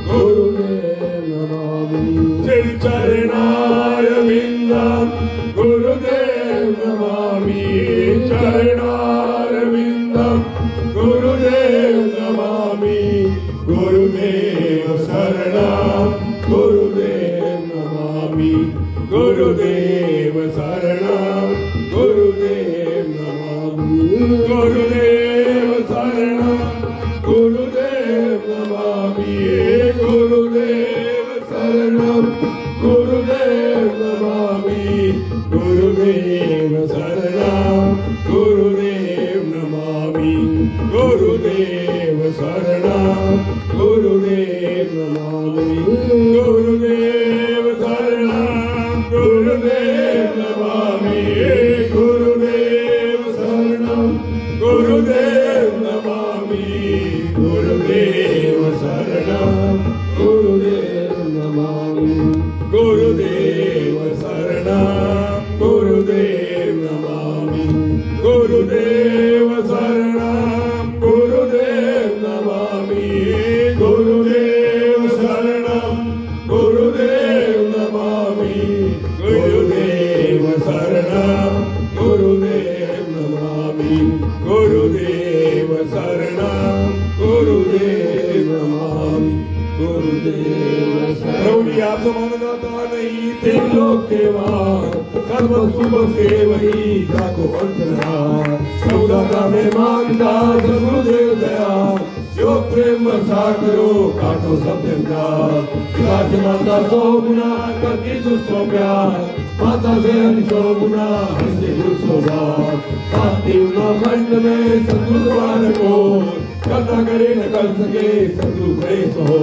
गुरुदेव नमामि चरणारविन्दं गुरुदेव नमामि चरणारविन्दं गुरुदेव नमामि गुरुदेव शरणं गुरुदेव नमामि गुरुदेव शरणं गुरुदेव नमामि गुरुदेव शरणं गुरुदेव नमामि गुरुदेव शरणं गुरुदेव नमामि गुरुदेव शरणं गुरुदेव नमामि गुरुदेव शरणं गुरुदेव नमामि गुरुदेव शरणं गुरुदेव नमामि गुरुदेव शरणं गुरुदेव नमामि गुरुदेव शरणं गुरुदेव नमामि गुरुदेव शरणं गुरुदेव नमामि गुरुदेव शरणं गुरुदेव नमामि गुरुदेव शरणं गुरुदेव नमामि गुरुदेव शरणं गुरुदेव नमामि गुरुदेव शरणं गुरुदेव नमामि गुरुदेव प्रभु जी आप समानता नहीं थे लोक के वार सर्व शुभ सेवई जाको अंतरा प्रभु दाता में मांगता गुरुदेव दया योग प्रेम वर्षा करो काटो सत्य प्यार पिता से माता 100 गुना करके 100 प्यार माता से 100 गुना हंसे 100 बार शांति खंड में सतगुरु द्वार को करता करे न कर सके सतगुरु करे सो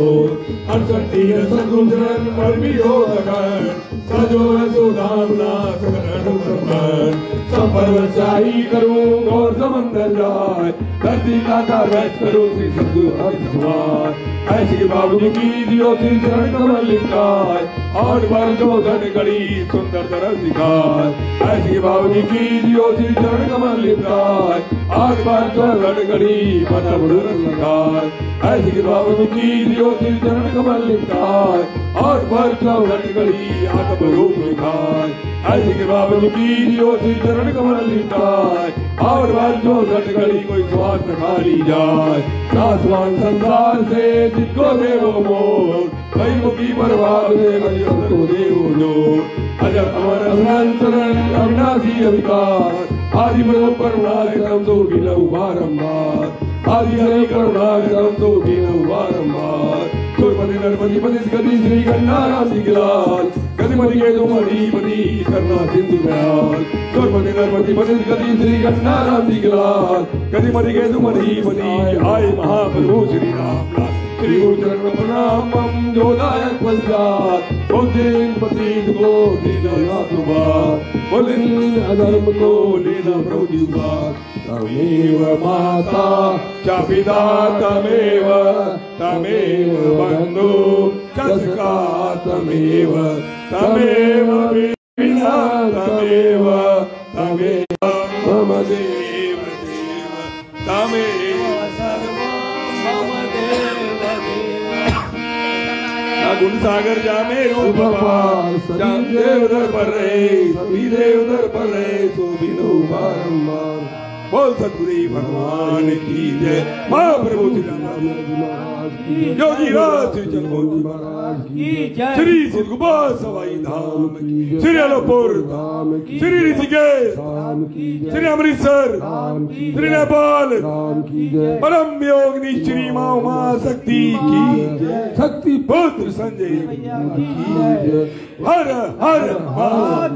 68 सतगुरु चरण पर भी हो लगन सजो सुधामना सकल अनुक्रमण सब पर्वत चाही करूं और समंदर जाए धरती का कार्य करूं श्री सतगुरु हरिद्वार ऐसी बाबू जी की दियो श्री चरण कमल लिखाए और बार जो धन गड़ी सुंदर तरह दिखाए ऐसी बाबू जी की दियो श्री चरण कमल लिखाए और बार जो धन गड़ी बना बुढ़ लिखाए ऐसी बाबू जी की दियो श्री चरण कमल लिखाए और बार जो धन गड़ी आत्म रूप लिखाए ऐसी बाबू जी की दियो श्री चरण कमल लिखाए और बार जो धन गड़ी कोई स्वार्थ खाली जाए नासवान संसार से जिसको देवो मोर कई मुखी परवार से को देवो जोर अजर अमर अनंतरण अविनाशी अविकार आदि प्रभु करुणाकरम तो बिलऊ बारंबार आदि हरि करुणाकरम तो बिलऊ बारंबार सुरपति नरपति पति गति श्री गन्नाराम दिगलाल गतिमति के तुम अधिपति करना सिंधु दयाल सुरपति नरपति पति गति श्री गन्नाराम दिगलाल गतिमति के तुम अधिपति आए महाप्रभु श्री राम श्री गुरु चरण में प्रणाम जोदायक पंचात बोधिन पतित को दीना तुबार बोलिन अधर्म को लेना प्रभु जी बात तमेव माता च पिता तमेव तमेव बंधु च सखा तमेव तमेव विना तमेव तमेव मम देव देव तमेव सर्वं मम देव गुण सागर जामे रूप पार जाम देव दर पर रहे सभी देव दर पर रहे तो बिनो बारंबार बोल सतगुरु भगवान की जय। महाप्रभु योगी राज श्री श्री गोपाल सवाई धाम की, श्री अलौपुर धाम की, श्री ऋषिकेश धाम की, श्री अमृतसर धाम की, श्री नेपाल धाम की, परम योगिनी श्री मां उमा शक्ति की, शक्ति पुत्र संजय की, हर हर महादेव।